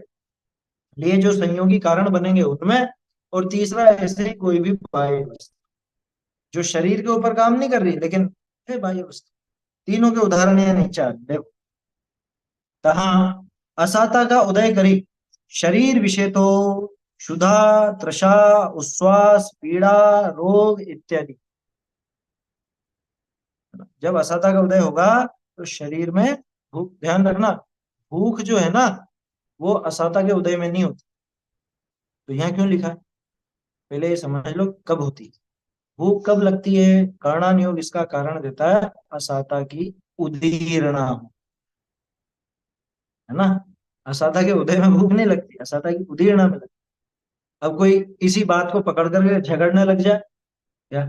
लिए जो संयोगी कारण बनेंगे उनमें, और तीसरा ऐसे ही कोई भी बाह्य वस्तु जो शरीर के ऊपर काम नहीं कर रही लेकिन है बाह्य वस्तु। तीनों के उदाहरण ये नीचे आ रहे हैं, देखो। तहा असाता का उदय करी, शरीर विषय तो क्षुधा तृषा उच्छ्वास पीड़ा रोग इत्यादि। जब असाता का उदय होगा तो शरीर में भूख, ध्यान रखना, भूख जो है ना वो असाता के उदय में नहीं होती। तो यहाँ क्यों लिखा है, पहले ये समझ लो कब होती है। भूख कब लगती है, कर्णान योग इसका कारण देता है, असाता की उदीर्णा हो, है ना। असाता के उदय में भूख नहीं लगती, असाता की उदीर्णा में लगती। अब कोई इसी बात को पकड़ करके झगड़ने लग जाए, क्या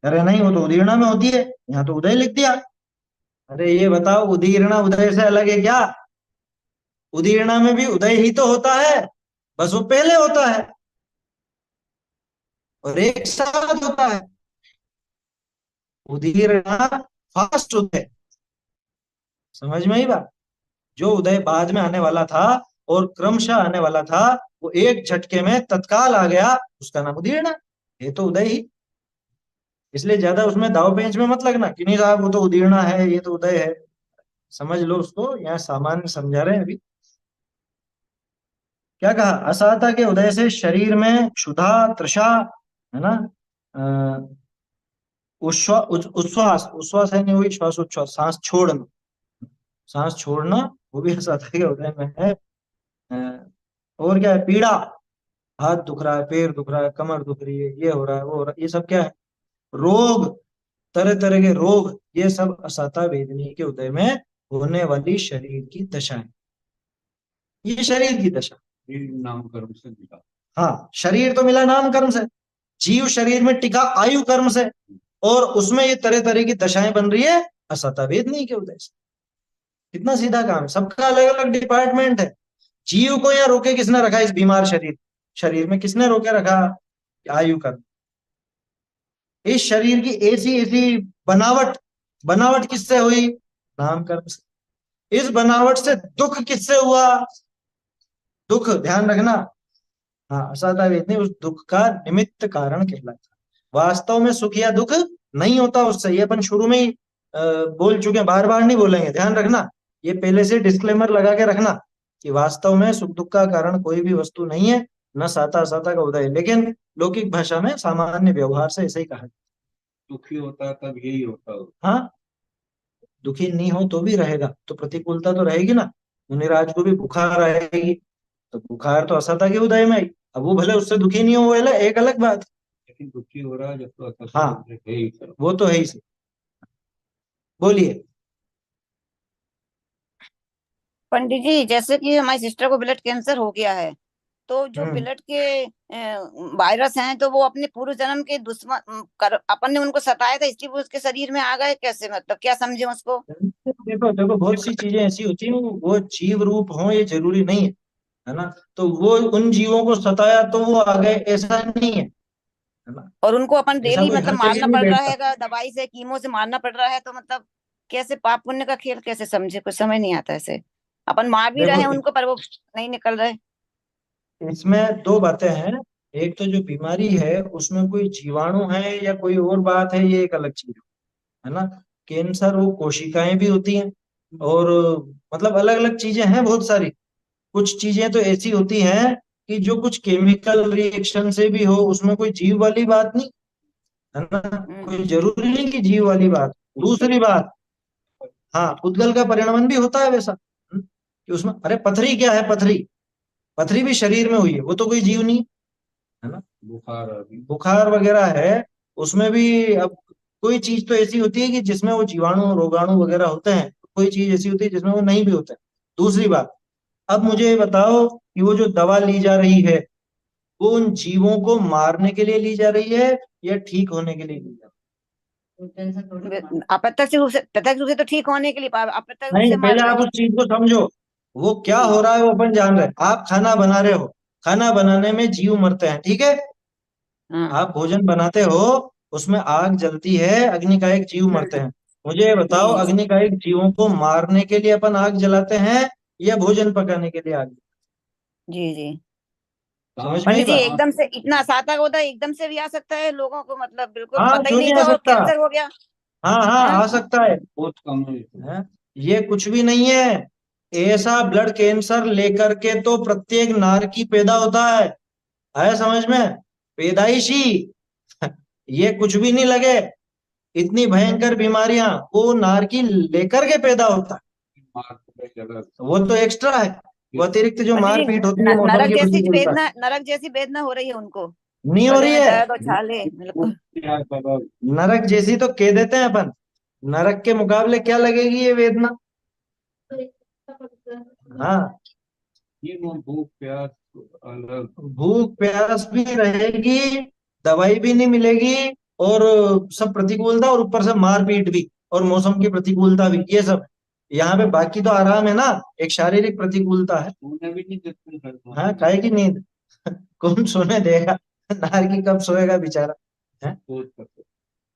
अरे नहीं वो तो उदीर्णा में होती है, यहाँ तो उदय लिख दिया। अरे ये बताओ, उदीर्णा उदय से अलग है क्या? उदीर्णा में भी उदय ही तो होता है, बस वो पहले होता है और एक साथ होता है। उदीर्णा फास्ट उदय, समझ में ही बात। जो उदय बाद में आने वाला था और क्रमशः आने वाला था, वो एक झटके में तत्काल आ गया, उसका नाम उदीर्णा। ये तो उदय ही, इसलिए ज्यादा उसमें दाव पेंच में मत लगना कि नहीं साहब वो तो उदीर्णा है ये तो उदय है। समझ लो उसको, यहाँ सामान्य समझा रहे हैं अभी। क्या कहा, असाता के उदय से शरीर में क्षुधा तृषा, है ना, उच्छ्वास, उच्छ्वास है नहीं वही श्वास उच्छ्वास, सांस छोड़ना, सांस छोड़ना वो भी असाता के उदय में है। और क्या है, पीड़ा, हाथ दुख रहा है, पैर दुख रहा है, कमर दुख रही है, ये हो रहा है वो हो रहा है, ये सब क्या है, रोग, तरह तरह के रोग, ये सब असाता वेदनी के उदय में होने वाली शरीर की दशा है। ये शरीर की दशा, नाम कर्म से मिला। हाँ, शरीर तो मिला नाम कर्म से, जीव शरीर में टिका आयु कर्म से, और उसमें ये तरह तरह की दशाएं बन रही है असाता वेदनी के उदय से। कितना सीधा काम है, सबका अलग अलग डिपार्टमेंट है। जीव को यहाँ रोके किसने रखा, इस बीमार शरीर शरीर में किसने रोके रखा, आयु कर्म। इस शरीर की ऐसी ऐसी बनावट, बनावट किससे हुई, नाम कर्म से। इस बनावट से दुख किससे हुआ, दुख ध्यान रखना, हाँ, असाता वेदनी उस दुख का निमित्त कारण कहलाता। वास्तव में सुख या दुख नहीं होता उससे। ये अपन शुरू में ही बोल चुके हैं, बार बार नहीं बोलेंगे, ध्यान रखना। ये पहले से डिस्क्लेमर लगा के रखना कि वास्तव में सुख दुख का कारण कोई भी वस्तु नहीं है, न साता साता का उदय। लेकिन लौकिक भाषा में सामान्य व्यवहार से ऐसे ही कहा। दुखी होता है तब यही होता है। हाँ, दुखी नहीं हो तो भी रहेगा, तो प्रतिकूलता तो रहेगी ना। मुनिराज को भी बुखार आएगी, तो बुखार तो असता के उदय में आई। अब वो भले उससे दुखी नहीं हो, वो एक अलग बात। लेकिन दुखी हो रहा है जब तो असत हाँ, है ही सर। वो तो है ही सही। बोलिए। पंडित जी, जैसे कि हमारी सिस्टर को ब्लड कैंसर हो गया है, तो जो हम्म ब्लड के वायरस हैं, तो वो अपने पूर्व जन्म के दुश्मन अपन ने उनको सताया था, इसलिए वो उसके शरीर में आ गए। कैसे, मतलब क्या समझे उसको? देखो देखो, बहुत सी चीजें ऐसी होती हैं, वो जीव रूप हो ये जरूरी नहीं है, है ना। तो वो उन जीवों को सताया तो वो आ गए, ऐसा नहीं है ना। और उनको अपन ऐसा डेली कोई मतलब हर जगह मारना नहीं पड़ रहा बैठता। है, दवाई से, कीमो से मारना पड़ रहा है, तो मतलब कैसे पाप पुण्य का खेल कैसे समझे? कुछ समझ नहीं आता ऐसे। अपन मार भी रहे देखो, हैं उनको, पर वो नहीं निकल रहे। इसमें दो बातें हैं। एक तो जो बीमारी है उसमें कोई जीवाणु है या कोई और बात है, ये एक अलग चीज है ना। कैंसर वो कोशिकाएं भी होती हैं, और मतलब अलग अलग चीजें हैं बहुत सारी। कुछ चीजें तो ऐसी होती हैं कि जो कुछ केमिकल रिएक्शन से भी हो, उसमें कोई जीव वाली बात नहीं, है ना। कोई जरूरी नहीं कि जीव वाली बात। दूसरी बात, हाँ, उद्गल का परिणमन भी होता है वैसा, कि उसमें, अरे पथरी क्या है, पथरी पथरी भी शरीर में हुई है, वो तो कोई जीव नहीं, है ना। बुखार आ गई। बुखार वगैरह है, उसमें भी अब कोई चीज तो ऐसी होती है कि जिसमें वो जीवाणु रोगाणु वगैरह होते हैं, कोई चीज ऐसी होती है जिसमें वो नहीं भी होते हैं। दूसरी बात, अब मुझे ये बताओ कि वो जो दवा ली जा रही है, वो उन जीवों को मारने के लिए ली जा रही है या ठीक होने के लिए ली जा टेंशन थोड़ी कमाना। प्रत्यक्ष रूप से तो ठीक होने के लिए, अप्रत्यक्ष रही रूप है? से नहीं, मार पहले रहे आप हैं। उस चीज को समझो। वो क्या हो रहा है वो अपन जान रहे हैं। आप खाना बना रहे हो, खाना बनाने में जीव मरते हैं, ठीक है। हाँ। आप भोजन बनाते हो, उसमें आग जलती है, अग्निकायिक जीव मरते हैं। मुझे ये बताओ, जी अग्निकायिक जीवों को मारने के लिए अपन आग जलाते हैं या भोजन पकाने के लिए आग? जी जी। समझ में आई पंडित जी, बात? एकदम से इतना साता होता है, एकदम से भी आ सकता है लोगों को, मतलब बिल्कुल हाँ, पता ही क्यों नहीं नहीं आ था और सकता। कैंसर हो गया। हाँ हाँ, हाँ। आ सकता है। बहुत कम है। हैं? ये कुछ भी नहीं है। ऐसा ब्लड कैंसर लेकर के तो प्रत्येक नारकी पैदा होता है। आया समझ में? पैदाइशी। ये कुछ भी नहीं लगे। इतनी भयंकर बीमारियां वो नारकी लेकर के पैदा होता है। मार पड़े जगह। वो तो एक्स्ट्रा है। वो अतिरिक्त जो पंडित जी, मारपीट होती है, मौसम की प्रतिकूलता। नरक जैसी वेदना हो रही है उनको। नहीं हो गले रही में है। दर्द और छाले, बिल्कुल। क्या सबब? नरक जैसी तो कह देते हैं अपन, नरक के मुकाबले क्या लगेगी ये वेदना। हाँ, ये वो भूख प्यास अलग। भूख प्यास भी रहेगी, दवाई भी नहीं मिलेगी, और सब प्रतिकूलता, और ऊपर से मारपीट भी, और मौसम की प्रतिकूलता भी, ये सब। यहाँ पे बाकी तो आराम है ना, एक शारीरिक प्रतिकूलता है। सोने भी नहीं देते घर में। हाँ, काहे की नींद। कौन सोने देगा। नारकी कब सोएगा बेचारा, है। बहुत पसंद।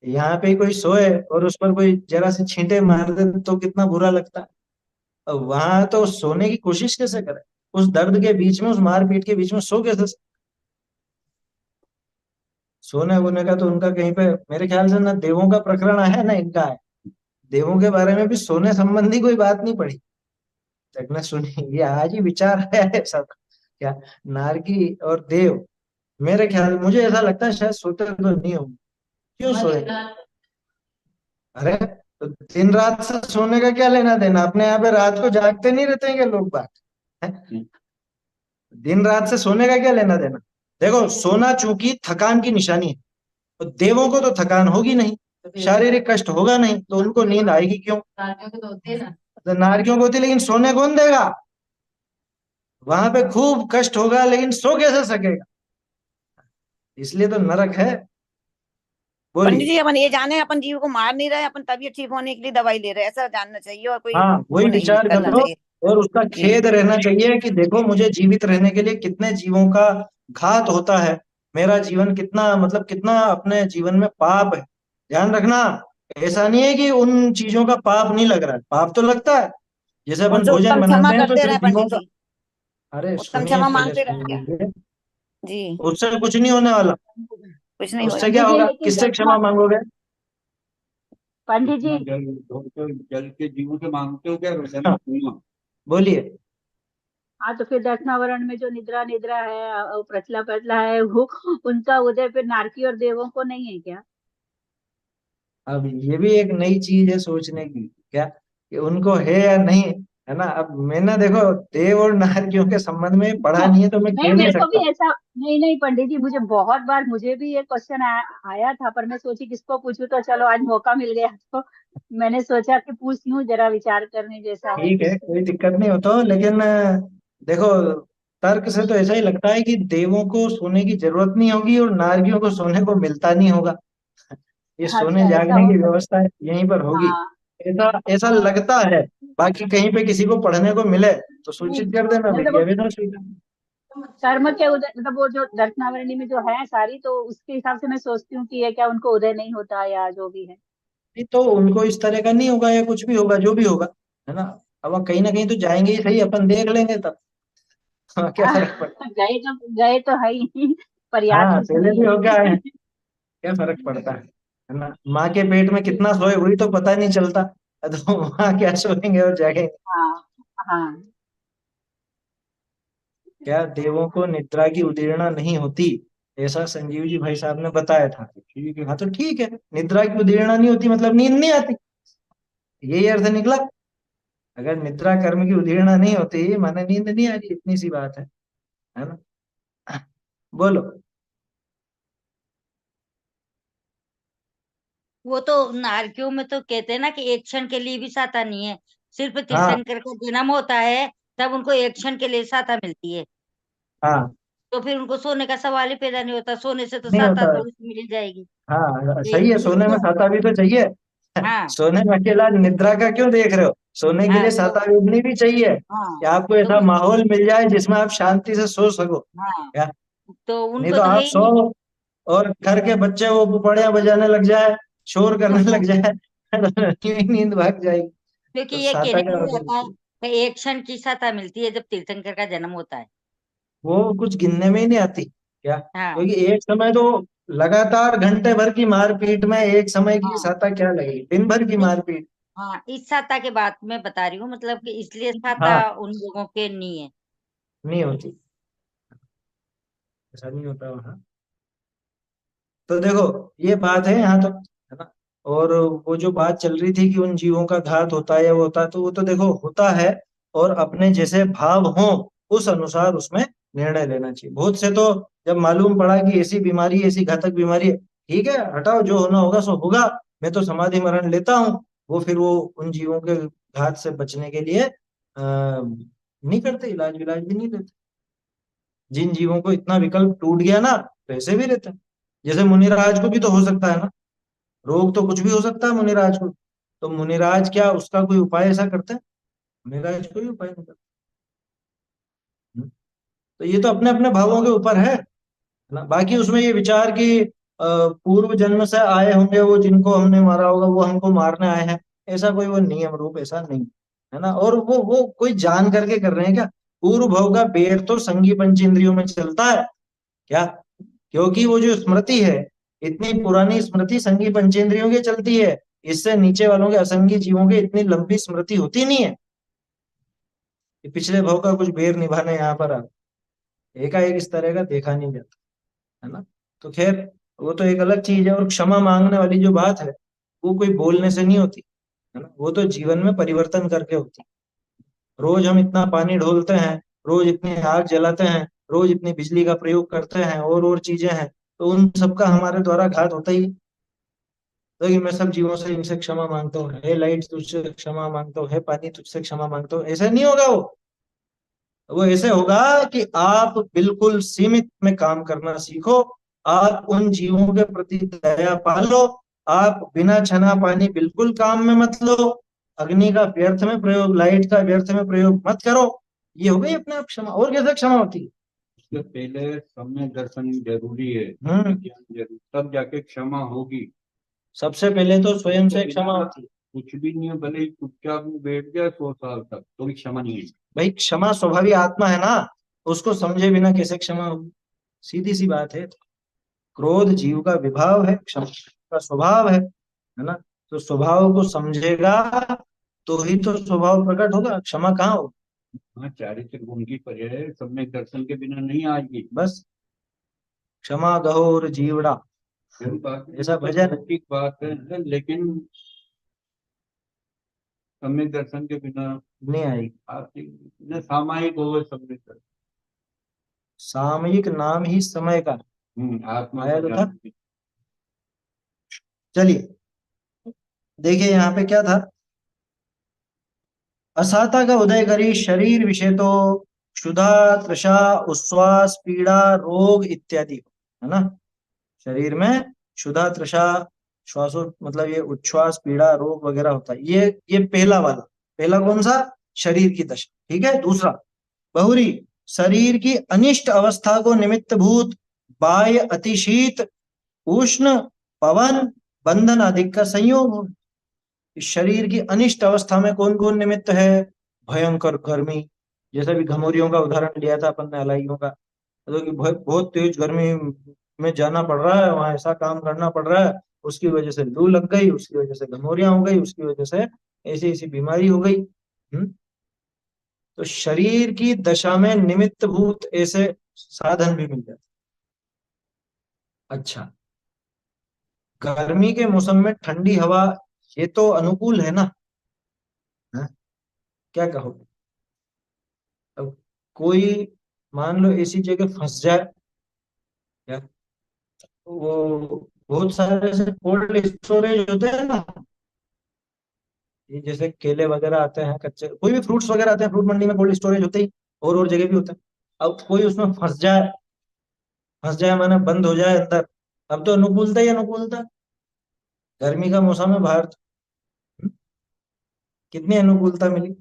यहाँ पे कोई सोए और उस पर कोई जरा से छींटे मार दे तो कितना बुरा लगता है। और वहां तो सोने की कोशिश कैसे करे, उस दर्द के बीच में, उस मारपीट के बीच में सो कैसे? सोने वोने का तो उनका कहीं पे मेरे ख्याल से ना देवों का प्रकरण है ना इनका है। देवों के बारे में भी सोने संबंधी कोई बात नहीं पड़ी तक ने सुनी। ये आज ही विचार है सब, क्या नारकी और देव। मेरे ख्याल, मुझे ऐसा लगता है शायद सोते तो नहीं होंगे। क्यों सोए? अरे, तो दिन रात से सोने का क्या लेना देना? अपने यहाँ पे रात को जागते नहीं रहते हैं क्या लोग बात, हैं? दिन रात से सोने का क्या लेना देना? देखो, सोना चूंकि थकान की निशानी है, तो देवों को तो थकान होगी नहीं, शारीरिक कष्ट होगा नहीं, तो उनको नींद आएगी क्यों? नारियों के तो होते हैं ना। तो नारकियों को होती, लेकिन सोने कौन देगा? वहां पे खूब कष्ट होगा, लेकिन सो कैसे सकेगा? इसलिए तो नरक है। पंडित बोलिए। जी, अपन ये जाने अपन जीव को मार नहीं रहे, अपन तबीयत ठीक होने के लिए दवाई ले रहे हैं, ऐसा जानना चाहिए, और कोई हाँ, वो वही नहीं विचार करना करो। चाहिए। और उसका जी खेद रहना चाहिए कि देखो, मुझे जीवित रहने के लिए कितने जीवों का घात होता है, मेरा जीवन कितना, मतलब कितना अपने जीवन में पाप है। ध्यान रखना। ऐसा नहीं है कि उन चीजों का पाप नहीं लग रहा है, पाप तो लगता है। जैसे अपन उनसे भोजन उत्तम क्षमा बनाते हैं तो करते जो रहे जीवों पंडित का, जी। अरे उत्तम सुनिए, क्षमा पहले मांगते रहे क्या? सुनिए। जी। उससे कुछ नहीं होने वाला। कुछ नहीं उससे होगा। क्या पंडित जी होगा, लेकिन किससे क्षमा दर्शना मांगोगे? पंडित इतना जी, जल ढोते हो, जल के जीवों से मांगते हो क्या रोजाना हाँ, कुआं? बोलिए। हाँ तो फिर दर्शनावरण में जो निद्रा निद्रा है प्रचला प्रचला है वो उनका उदय फिर नारकी और देवों को नहीं है क्या? अब ये भी एक नई चीज है सोचने की, क्या कि उनको है या नहीं, है ना। अब मैंने देखो देव और नारकियों के संबंध में पढ़ा नहीं है, तो मैं नहीं कह नहीं मेरे को भी सकता। ऐसा, नहीं नहीं पंडित जी, मुझे बहुत बार मुझे भी ये क्वेश्चन आया था, पर मैं सोची किसको पूछूं, तो चलो आज मौका मिल गया तो मैंने सोचा कि पूछ लूं, जरा विचार करने जैसा है ठीक है, कुछ। कोई दिक्कत नहीं हो तो, लेकिन देखो तर्क से तो ऐसा ही लगता है कि देवों को सोने की जरूरत नहीं होगी और नारकियों को सोने को मिलता नहीं होगा। ये सोने अच्छा ऐसा जागने हो की सकता व्यवस्था यहीं पर है। होगी, हाँ ऐसा ऐसा लगता है। बाकी कहीं पे किसी को पढ़ने को मिले तो नहीं, सूचित कर देना, मतलब मेरी वो अभिलाषा स्वीकार। कर्म के उदय, मतलब वो जो दर्शनावरणी में जो है सारी, तो उसके हिसाब से मैं सोचती हूँ कि ये क्या उनको उदय नहीं होता या जो भी है। नहीं तो उनको इस तरह का नहीं होगा, या कुछ भी होगा जो भी होगा, है ना। अब हम कहीं ना कहीं तो जाएंगे ही सही, अपन देख लेंगे तब। हाँ, क्या फर्क पड़ता गए तो है ही, पर है। याद हाँ, कुछ पहले नहीं भी हो गया है, है। क्या फर्क पड़ता है ना। माँ के पेट में कितना सोए हुई तो पता नहीं चलता, तो वहाँ क्या सोएंगे और जागेंगे। हाँ हाँ। क्या देवों को निद्रा की उदीर्णा नहीं होती, ऐसा संजीव जी भाई साहब ने बताया था। ठीक है। हाँ तो ठीक है, निद्रा की उदीर्णा नहीं होती मतलब नींद नहीं आती, यही अर्थ निकला। अगर निद्रा कर्म की उदीर्णा नहीं होती माने नींद नहीं आ रही, इतनी सी बात है ना। बोलो। वो तो नारकियों में तो कहते हैं ना कि एक क्षण के लिए भी साता नहीं है। सिर्फ हाँ तीर्थंकर का जन्म होता है, तब उनको एक क्षण के लिए साता मिलती है। हाँ, तो फिर उनको सोने का सवाल ही पैदा नहीं होता, सोने से तो नहीं साता होता है। थोड़ी सी मिल जाएगी। हाँ ये सही है, सोने में इसको साता भी तो चाहिए। हाँ सोने में अकेला निद्रा का क्यों देख रहे हो, सोने के हाँ लिए तो साता भी भी चाहिए, हाँ कि आपको तो ऐसा फिर माहौल मिल जाए जिसमें आप शांति से सो सको। हाँ क्या, तो नहीं उनको तो तो है आप ही सो नहीं। और घर के बच्चे वो पुपड़ियां बजाने लग जाए, शोर करने लग जाए, तो नींद भाग जाएगी। क्योंकि तो ये साता कहने का में मतलब रहता है कि एक क्षण की साता मिलती है जब तीर्थंकर का जन्म होता है। वो कुछ गिनने में ही नहीं आती क्या, हाँ क्योंकि एक समय तो लगातार घंटे भर की मारपीट में एक समय की हाँ साता क्या लगेगी, दिन भर की नहीं मारपीट। हाँ, इस साता के बात में बता रही हूँ, मतलब कि इसलिए साता हाँ, उन लोगों के नहीं है। नहीं होती, ऐसा नहीं होता वहां। तो देखो ये बात है यहाँ तो, है ना। और वो जो बात चल रही थी कि उन जीवों का घात होता है या वो होता है, तो वो तो देखो होता है, और अपने जैसे भाव हो उस अनुसार उसमें निर्णय लेना चाहिए। बहुत से तो जब मालूम पड़ा कि ऐसी बीमारी, ऐसी घातक बीमारी है, ठीक है हटाओ, जो होना होगा सो होगा, मैं तो समाधि मरण लेता हूँ, वो फिर वो उन जीवों के घात से बचने के लिए नहीं करते, इलाज विलाज भी नहीं लेते। जिन जीवों को इतना विकल्प टूट गया ना, तो ऐसे भी रहते हैं। जैसे मुनिराज को भी तो हो सकता है ना, रोग तो कुछ भी हो सकता है मुनिराज को, तो मुनिराज क्या उसका कोई उपाय ऐसा करते हैं? मुनिराज कोई उपाय नहीं करते। तो ये तो अपने अपने भावों के ऊपर है ना। बाकी उसमें ये विचार कि पूर्व जन्म से आए होंगे वो, जिनको हमने मारा होगा वो हमको मारने आए हैं, ऐसा कोई वो नियम रूप ऐसा नहीं है ना। और वो कोई जान करके कर रहे हैं क्या? पूर्व भव का बेर तो संगी पंच इंद्रियों में चलता है क्या, क्योंकि वो जो स्मृति है, इतनी पुरानी स्मृति संगी पंचेंद्रियों की चलती है, इससे नीचे वालों के असंगी जीवों की इतनी लंबी स्मृति होती नहीं है कि पिछले भव का कुछ बेर निभाने यहाँ पर आ, एकाएक इस तरह का देखा नहीं जाता, है ना। तो खैर वो तो एक अलग चीज है। और क्षमा मांगने वाली जो बात है, वो कोई बोलने से नहीं होती, है ना, वो तो जीवन में परिवर्तन करके होती है। रोज हम इतना पानी ढोलते हैं, रोज इतनी आग जलाते हैं, रोज इतनी बिजली का प्रयोग करते हैं, और चीजें हैं, तो उन सबका हमारे द्वारा घात होता ही है। तो कि मैं सब जीवों से इनसे क्षमा मांगता हूँ, हे लाइट तुझसे क्षमा मांगता हूँ, हे पानी तुझसे क्षमा मांगता हूँ, ऐसे नहीं होगा वो ऐसे होगा कि आप बिल्कुल सीमित में काम करना सीखो, आप उन जीवों के प्रति दया पालो, आप बिना छना पानी बिल्कुल काम में मत लो, अग्नि का व्यर्थ में प्रयोग, लाइट का व्यर्थ में प्रयोग मत करो। ये हो गई अपने आप क्षमा। और कैसे क्षमा होती है? उससे पहले समय दर्शन जरूरी है, हम्म, ज्ञान जरूरी, तब जाके क्षमा होगी। सबसे पहले तो स्वयं तो से बिना क्षमा होती है। कुछ भी नहीं है, भले ही चुपचाप में बैठ जाए 100 साल तक, तो भी क्षमा नहीं है। भाई क्षमा स्वभावी आत्मा है ना, उसको समझे बिना कैसे क्षमा होगी? सीधी सी बात है। क्रोध जीव का विभाव है, क्षमा का स्वभाव है ना। तो स्वभाव को समझेगा तो ही तो स्वभाव प्रकट होगा, क्षमा कहाँ होगा। हाँ, चारित्र गुण की पर्याय सम्यक दर्शन के बिना नहीं आएगी। बस क्षमा गहोर जीवड़ा, फिर बात ऐसा भजन है। ठीक बात है, लेकिन सम्यक दर्शन के बिना नहीं आएगी। आप सामायिक हो सम्यक दर्शन। सामयिक नाम ही समय का आत्मा आया को तो था। जानने की। चलिए देखिए यहाँ पे क्या था। असाता का उदय करी शरीर विषय तो क्षुधा तृषा उच्छ्वास पीड़ा रोग इत्यादि, है ना। शरीर में क्षुधा तृषा श्वासो मतलब ये उच्छ्वास पीड़ा रोग वगैरह होता है। ये पहला वाला, पहला कौन सा, शरीर की दशा। ठीक है। दूसरा बहुरी शरीर की अनिष्ट अवस्था को निमित्त भूत बाह्य अतिशीत उष्ण पवन बंधन आदि का संयोग हो। इस शरीर की अनिष्ट अवस्था में कौन कौन निमित्त है। भयंकर गर्मी, जैसे भी घमौरियों का उदाहरण लिया था अपन ने, अलाइयों का, तो कि बहुत तेज गर्मी में जाना पड़ रहा है, वहां ऐसा काम करना पड़ रहा है, उसकी वजह से लू लग गई, उसकी वजह से घमौरियां हो गई, उसकी वजह से ऐसी ऐसी बीमारी हो गई। तो शरीर की दशा में निमित्त भूत ऐसे साधन भी मिल जाते। अच्छा, गर्मी के मौसम में ठंडी हवा, ये तो अनुकूल है ना। हाँ? क्या कहोगे। अब कोई मान लो ऐसी जगह फंस जाए, क्या वो बहुत सारे ऐसे कोल्ड स्टोरेज होते हैं ना, ये जैसे केले वगैरह आते हैं कच्चे, कोई भी फ्रूट्स वगैरह आते हैं, फ्रूट मंडी में कोल्ड स्टोरेज होते ही, और जगह भी होते हैं। अब कोई उसमें फंस जाए, फंस जाए माने बंद हो जाए अंदर, अब तो अनुकूलता ही अनुकूलता। गर्मी का मौसम है बाहर तो, कितनी अनुकूलता मिली।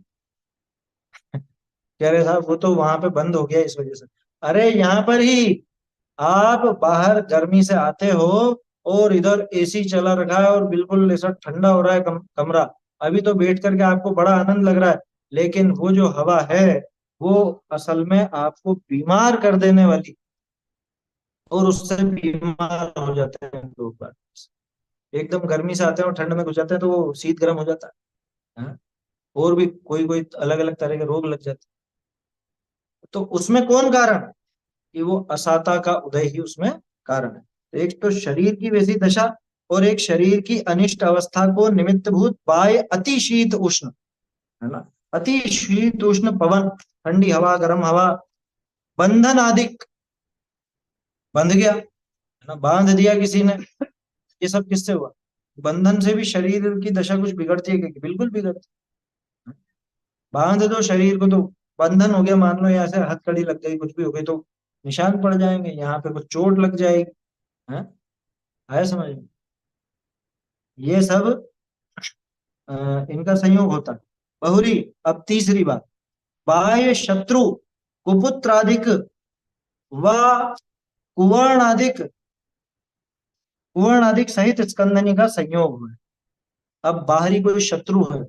कह रहे साहब वो तो वहां पे बंद हो गया इस वजह से। अरे यहाँ पर ही आप बाहर गर्मी से आते हो और इधर एसी चला रखा है और बिल्कुल ऐसा ठंडा हो रहा है कमरा, अभी तो बैठ करके आपको बड़ा आनंद लग रहा है, लेकिन वो जो हवा है वो असल में आपको बीमार कर देने वाली, और उससे बीमार हो जाते हैं लोग बार। एकदम गर्मी से आते हैं और ठंड में घुस जाते हैं तो वो शीत गर्म हो जाता है, हाँ? और भी कोई कोई अलग अलग तरह के रोग लग जाते हैं। तो उसमें कौन कारण है, कि वो असाता का उदय ही उसमें कारण है। तो एक तो शरीर की वैसी दशा, और एक शरीर की अनिष्ट अवस्था को निमित्त भूत बाह्य अति शीत उष्ण, है ना। अति शीत उष्ण पवन, ठंडी हवा गर्म हवा, बंधन आदिक, बंध गया, है ना, बांध दिया किसी ने, ये सब किससे हुआ। बंधन से भी शरीर की दशा कुछ बिगड़ती है क्या, बिल्कुल बिगड़ती है। बांध दो शरीर को तो बंधन हो गया, मान लो यहाँ से हथकड़ी लग गई, कुछ भी हो गई तो निशान पड़ जाएंगे, यहाँ पे कुछ चोट लग जाएगी, है। आया समझ में। ये सब इनका संयोग होता है। बहुरी, अब तीसरी बात, बाह्य शत्रु कुपुत्रादिक व कुवर्णादिक, कुवर्णादिक सहित स्कंदनी का संयोग है। अब बाहरी कोई शत्रु है,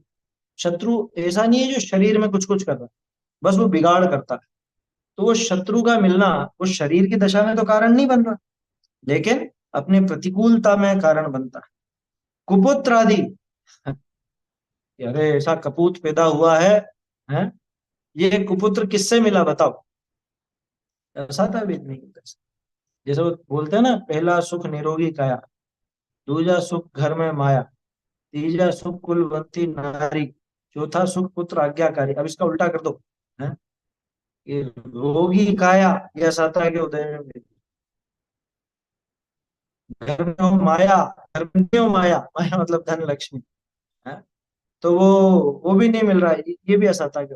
शत्रु ऐसा नहीं है जो शरीर में कुछ कुछ कर रहा है, बस वो बिगाड़ करता है, तो वो शत्रु का मिलना वो शरीर की दशा में तो कारण नहीं बन रहा, लेकिन अपने प्रतिकूलता में कारण बनता है। कुपुत्र आदि, अरे ऐसा कपूत पैदा हुआ है? ये कुपुत्र किससे मिला बताओ। ऐसा था वेद में, जैसे वो बोलते हैं ना, पहला सुख निरोगी काया, दूजा सुख घर में माया, तीजा सुख कुलवंती नारी, चौथा सुख पुत्र आज्ञाकारी। अब इसका उल्टा कर दो, है? ये रोगी काया यह साता के उदय में मिली, घर में हो माया, घर में नहीं हो माया, माया मतलब धन लक्ष्मी, है? तो वो भी नहीं मिल रहा है, ये भी असाता के,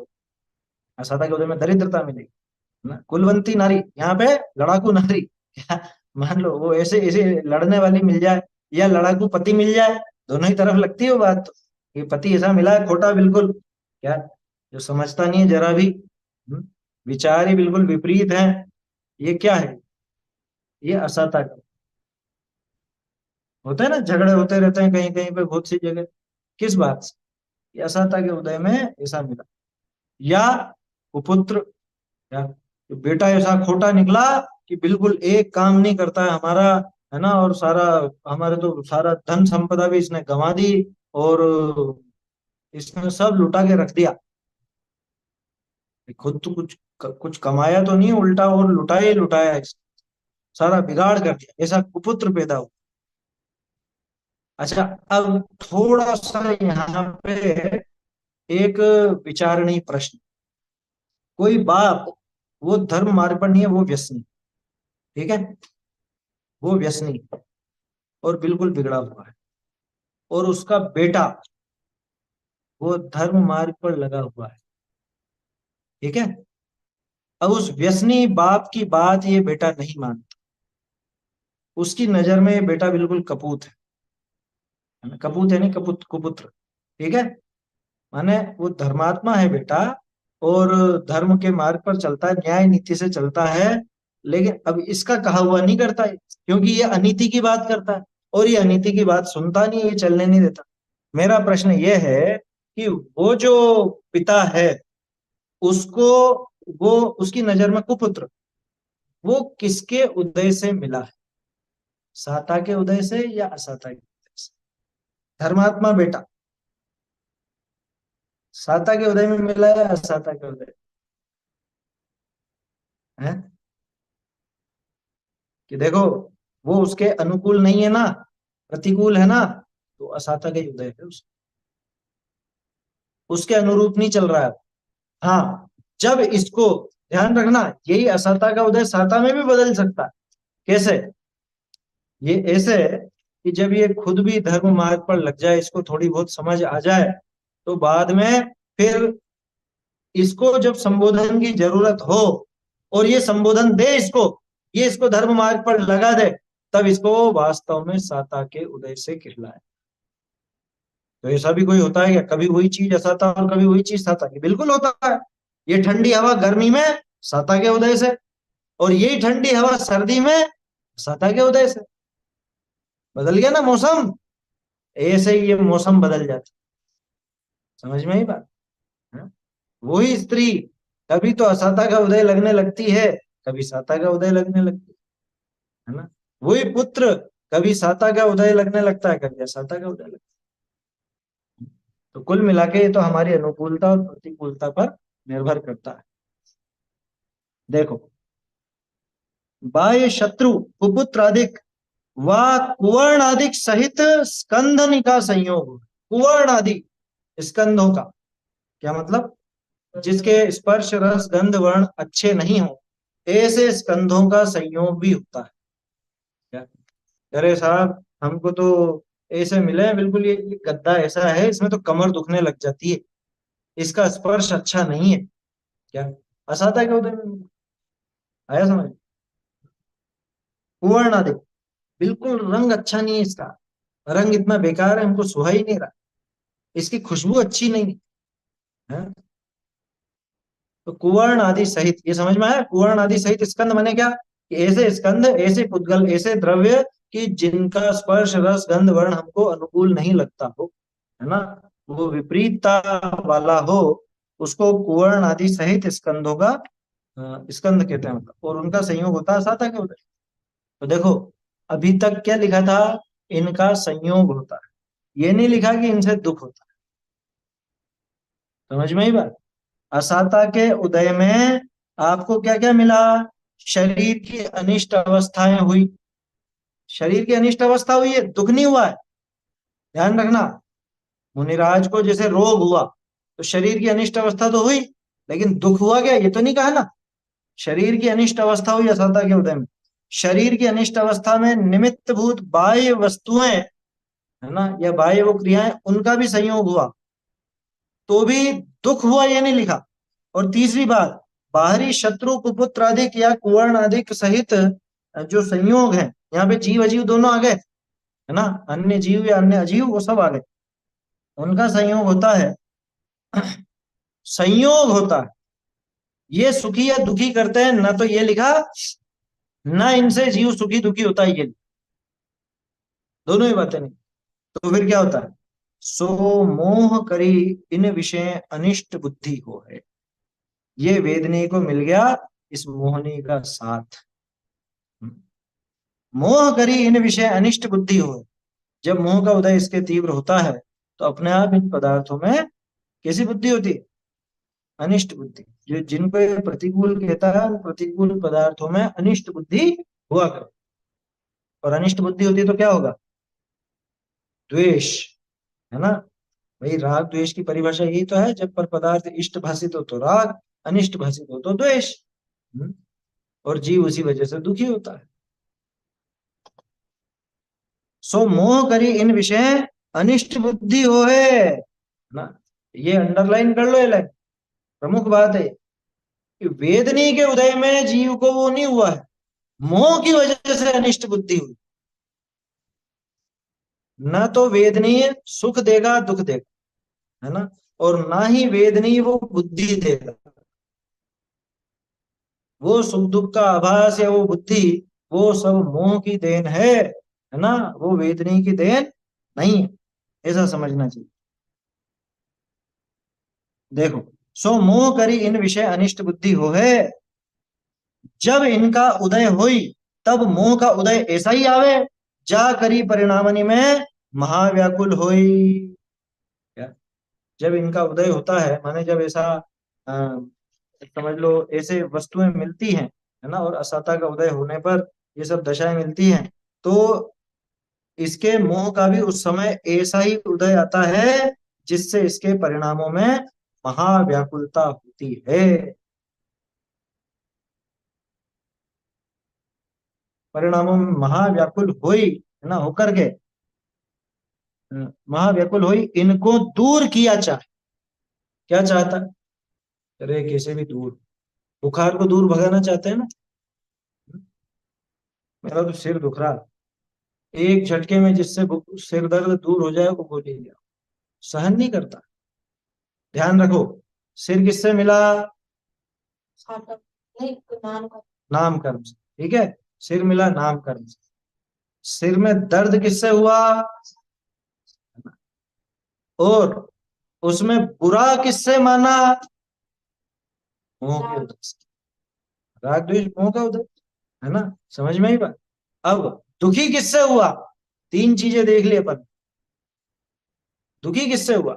असाता के उदय में दरिद्रता मिलेगी ना। कुलवंती नारी, यहाँ पे लड़ाकू नारी, क्या मान लो वो ऐसे ऐसे लड़ने वाली मिल जाए, या लड़ाकू पति मिल जाए, दोनों ही तरफ लगती है वो बात तो। ये पति ऐसा मिला है खोटा बिल्कुल, क्या जो समझता नहीं है जरा भी, विचार ही बिल्कुल विपरीत है, ये क्या है, ये असाता का होता है ना। झगड़े होते रहते हैं कहीं कहीं पे, बहुत सी जगह, किस बात से, ये असाता के उदय में ऐसा मिला। या कुपुत्र, या तो बेटा ऐसा खोटा निकला कि बिल्कुल एक काम नहीं करता है हमारा, है ना, और सारा हमारे तो सारा धन संपदा भी इसने गंवा दी, और इसने सब लुटा के रख दिया। खुद तो कुछ कमाया तो नहीं, उल्टा और लुटाया ही लुटाया इसने, सारा बिगाड़ कर दिया, ऐसा कुपुत्र पैदा हुआ। अच्छा, अब थोड़ा सा यहाँ पे एक विचारणीय प्रश्न। कोई बाप, वो धर्म मार्ग पर नहीं है, वो व्यसनी, ठीक है, वो व्यसनी और बिल्कुल बिगड़ा हुआ है, और उसका बेटा वो धर्म मार्ग पर लगा हुआ है, ठीक है। अब उस व्यसनी बाप की बात ये बेटा नहीं मानता, उसकी नजर में ये बेटा बिल्कुल कपूत है ना, कपूत है नहीं, कपूत कुपुत्र, ठीक है। माने वो धर्मात्मा है बेटा, और धर्म के मार्ग पर चलता है, न्याय नीति से चलता है, लेकिन अब इसका कहा हुआ नहीं करता है, क्योंकि ये अनीति की बात करता है, और ये अनीति की बात सुनता नहीं, ये चलने नहीं देता। मेरा प्रश्न ये है कि वो जो पिता है, उसको, वो उसकी नजर में कुपुत्र, वो किसके उदय से मिला है? साता के उदय से या असाता के उदय से? धर्मात्मा बेटा साता के उदय में मिला है या असाता के उदय है? कि देखो, वो उसके अनुकूल नहीं है ना, प्रतिकूल है ना, तो असाता का ही उदय है उसके अनुरूप नहीं चल रहा है। हाँ, जब इसको, ध्यान रखना, यही असाता का उदय साता में भी बदल सकता है। कैसे? ये ऐसे कि जब ये खुद भी धर्म मार्ग पर लग जाए, इसको थोड़ी बहुत समझ आ जाए, तो बाद में फिर इसको जब संबोधन की जरूरत हो, और ये संबोधन दे इसको, ये इसको धर्म मार्ग पर लगा दे, तब इसको वास्तव में साता के उदय से खिलाए। तो ऐसा भी कोई होता है क्या? कभी वही चीज असाता और कभी वही चीज साता की? बिल्कुल होता है। ये ठंडी हवा गर्मी में साता के उदय से, और यही ठंडी हवा सर्दी में साता के उदय से। बदल गया ना मौसम, ऐसे ही ये मौसम बदल जाता। समझ में ही बात है? वही स्त्री कभी तो असाता का उदय लगने लगती है, कभी साता का उदय लगने लगती है ना। वही पुत्र कभी साता का उदय लगने लगता है, कभी असाता का उदय लगता है। तो कुल मिला के ये तो हमारी अनुकूलता और प्रतिकूलता पर निर्भर करता है। देखो, बाह्य शत्रु कुपुत्रादिक व कुवर्णादिक सहित स्कंधन का संयोग। कुवर्णादि स्कंधों का क्या मतलब? जिसके स्पर्श रस गंध वर्ण अच्छे नहीं हो, ऐसे स्कंधों का संयोग भी होता है। क्या? अरे साहब, हमको तो ऐसे मिले हैं, बिल्कुल ये गद्दा ऐसा है, इसमें तो कमर दुखने लग जाती है, इसका स्पर्श अच्छा नहीं है। क्या? असाता क्या होता है? आया समझ? कुवर्णादि, बिल्कुल रंग अच्छा नहीं है इसका, रंग इतना बेकार है, हमको सुहा ही नहीं रहा, इसकी खुशबू अच्छी नहीं है। तो कुवर्ण आदि सहित, ये समझ में आया? कुवर्ण आदि सहित स्कंद माने क्या? कि ऐसे स्कंद, ऐसे पुद्गल, ऐसे द्रव्य कि जिनका स्पर्श रस गंध वर्ण हमको अनुकूल नहीं लगता हो, है ना, वो विपरीतता वाला हो, उसको कुवर्ण आदि सहित स्कंदों का स्कंद कहते हैं, मतलब, और उनका संयोग होता है साता के उदय। तो देखो, अभी तक क्या लिखा था? इनका संयोग होता है, ये नहीं लिखा कि इनसे दुख होता है। समझ में ही बात? असाता के उदय में आपको क्या क्या मिला? शरीर की अनिष्ट अवस्थाएं हुई, शरीर की अनिष्ट अवस्था हुई है, दुख नहीं हुआ है। ध्यान रखना, मुनिराज को जैसे रोग हुआ तो शरीर की अनिष्ट अवस्था तो हुई, लेकिन दुख हुआ क्या, ये तो नहीं कहा ना। शरीर की अनिष्ट अवस्था हुई असाता के उदय में। शरीर की अनिष्ट अवस्था में निमित्त भूत बाह्य वस्तुएं, है ना, या बाह्य वो क्रियाएं, उनका भी संयोग हुआ, तो भी दुख हुआ, ये नहीं लिखा। और तीसरी बात, बाहरी शत्रु कुपुत्रादिक या कुवर्णादिक सहित जो संयोग है, यहाँ पे जीव अजीव दोनों आ गए, है ना, अन्य जीव या अन्य अजीव वो सब आ गए, उनका संयोग होता है। संयोग होता है, ये सुखी या दुखी करते हैं ना, तो ये लिखा ना, इनसे जीव सुखी दुखी होता है, ये दोनों ही बातें नहीं। तो फिर क्या होता है? सो मोह करी इन विषय अनिष्ट बुद्धि हो है, ये वेदनी को मिल गया इस मोहनी का साथ। मोह करी इन विषय अनिष्ट बुद्धि हो। जब मोह का उदय इसके तीव्र होता है तो अपने आप इन पदार्थों में कैसी बुद्धि होती है? अनिष्ट बुद्धि। जो जिनको ये प्रतिकूल कहता है उन प्रतिकूल पदार्थों में अनिष्ट बुद्धि हुआ करे। और अनिष्ट बुद्धि होती है तो क्या होगा? द्वेष, है ना। भाई राग द्वेष की परिभाषा यही तो है, जब पर पदार्थ इष्ट भाषित हो तो राग, अनिष्ट भाषित हो तो द्वेष। और जीव उसी वजह से दुखी होता है। सो मोह करी इन विषय अनिष्ट बुद्धि हो है ना। ये अंडरलाइन कर लो, ये लाइन प्रमुख बात है कि वेदनी के उदय में जीव को वो नहीं हुआ है, मोह की वजह से अनिष्ट बुद्धि हुई। न तो वेदनीय सुख देगा दुख देगा, है ना, और ना ही वेदनीय वो बुद्धि देगा। वो सुख दुख का आभास या वो बुद्धि, वो सब मोह की देन है ना, वो वेदनीय की देन नहीं है। ऐसा समझना चाहिए। देखो, सो मोह करी इन विषय अनिष्ट बुद्धि हो है। जब इनका उदय हुई तब मोह का उदय ऐसा ही आवे, जा करी परिणामनि में महाव्याकुल होई। क्या? जब इनका उदय होता है माने जब ऐसा समझ लो ऐसे वस्तुएं मिलती हैं, है ना, और असता का उदय होने पर ये सब दशाएं मिलती हैं, तो इसके मोह का भी उस समय ऐसा ही उदय आता है जिससे इसके परिणामों में महाव्याकुलता होती है। परिणामों में महाव्याकुल हुई, है ना, होकर के महाव्याकुल हुई इनको दूर किया चाहे। क्या चाहता है? अरे कैसे भी दूर, बुखार को दूर भगाना चाहते हैं ना। मेरा तो सिर दुख रहा, एक झटके में जिससे सिर दर्द दूर हो जाए वो गोली लिया, सहन नहीं करता। ध्यान रखो, सिर किससे मिला? नहीं, नाम का नाम कर्म से। ठीक है, सिर मिला नाम कर्म से। सिर में दर्द किससे हुआ? और उसमें बुरा किससे माना? मोह के उदय से। राग द्वेष मोह का उदय, है ना, समझ में ही बात। अब दुखी किससे हुआ? तीन चीजें देख ली अपन। दुखी किससे हुआ?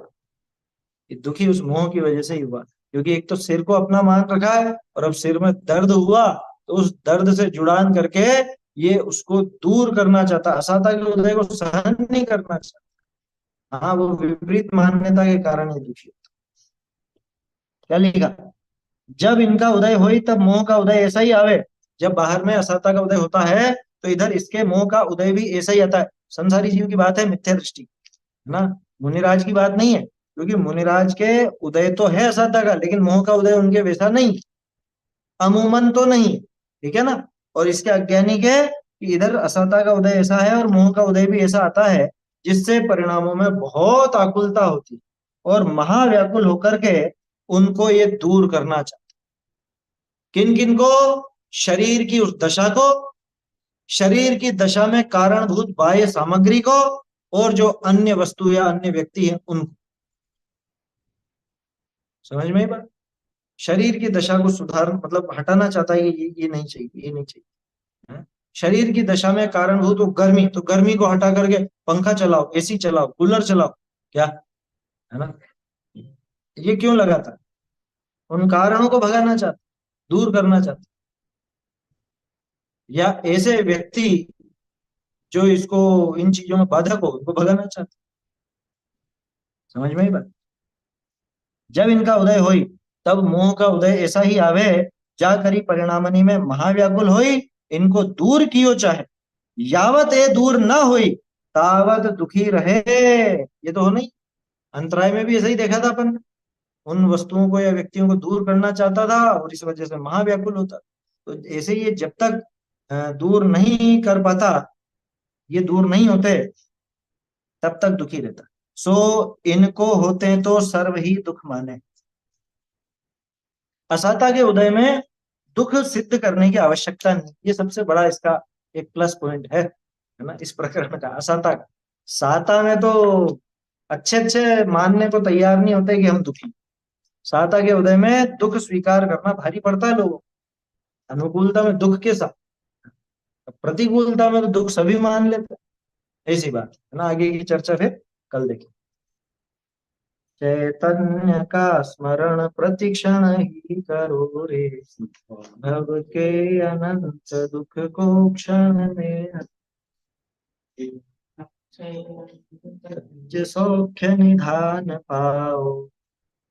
ये दुखी उस मोह की वजह से ही हुआ, क्योंकि एक तो सिर को अपना मान रखा है और अब सिर में दर्द हुआ तो उस दर्द से जुड़ान करके ये उसको दूर करना चाहता, असता के उदय को सहन नहीं करना चाहता। हाँ, वो विपरीत मान्यता के कारण ये दुखी होता। क्या लिखा? जब इनका उदय हुई तब मोह का उदय ऐसा ही आवे। जब बाहर में असता का उदय होता है तो इधर इसके मोह का उदय भी ऐसा ही आता है। संसारी जीव की बात है, मिथ्या दृष्टि, है ना, मुनिराज की बात नहीं है, क्योंकि मुनिराज के उदय तो है असता का, लेकिन मोह का उदय उनके वैसा नहीं, अमूमन तो नहीं। ठीक है ना। और इसके अज्ञानी के कि इधर असता का उदय ऐसा है और मोह का उदय भी ऐसा आता है जिससे परिणामों में बहुत आकुलता होती है और महाव्याकुल होकर के उनको ये दूर करना चाहते। किन किन को? शरीर की उस दशा को, शरीर की दशा में कारणभूत बाह्य सामग्री को, और जो अन्य वस्तु या अन्य व्यक्ति है उनको। समझ में ही बात। शरीर की दशा को सुधार मतलब हटाना चाहता है कि ये नहीं चाहिए, ये नहीं चाहिए, है? शरीर की दशा में कारणभूत तो गर्मी, तो गर्मी को हटा करके पंखा चलाओ, एसी चलाओ, कूलर चलाओ, क्या, है ना। ये क्यों लगाता? उन कारणों को भगाना चाहता, दूर करना चाहता। या ऐसे व्यक्ति जो इसको इन चीजों में बाधक हो उनको भगाना चाहता। समझ में ही बात। जब इनका उदय हुई तब मोह का उदय ऐसा ही आवे, जा करी परिणामनि में महाव्याकुल होई इनको दूर कियो चाहे। यावत ये दूर न हुई तावत दुखी रहे। ये तो हो नहीं, अंतराय में भी ऐसा ही देखा था अपन। उन वस्तुओं को या व्यक्तियों को दूर करना चाहता था और इस वजह से महाव्याकुल होता। तो ऐसे ये जब तक दूर नहीं कर पाता, ये दूर नहीं होते, तब तक दुखी रहता। सो इनको होते तो सर्व ही दुख माने। असता के उदय में दुख सिद्ध करने की आवश्यकता नहीं, ये सबसे बड़ा इसका एक प्लस पॉइंट है ना, इस प्रकरण का, असता का। साता में तो अच्छे अच्छे मानने को तैयार नहीं होते कि हम दुखी। साता के उदय में दुख स्वीकार करना भारी पड़ता है लोगों को, अनुकूलता में दुख के साथ। प्रतिकूलता में तो दुख सभी मान लेते हैं। ऐसी बात है ना, आगे की चर्चा फिर कल देखें। चैतन्य का स्मरण प्रतिक्षण ही करो रे, भव के अनंत दुख को क्षण में जो सौख्य निधान पाओ,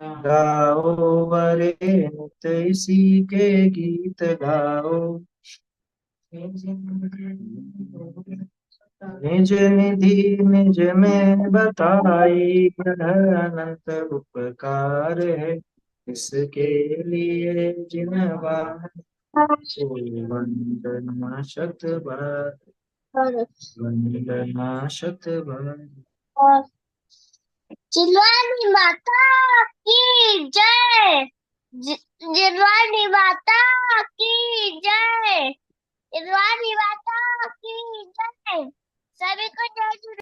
गाओ वरे मुक्त इसी के गीत गाओ। निज निधि निज में बताई, यह अनंत उपकार है, इसके लिए जिनवार को वंदना शत बार, वंदना शत बार। चिल्वानी माता की जय। चिल्वानी माता की जय। चिल्वानी माता की जय। सभी को जय।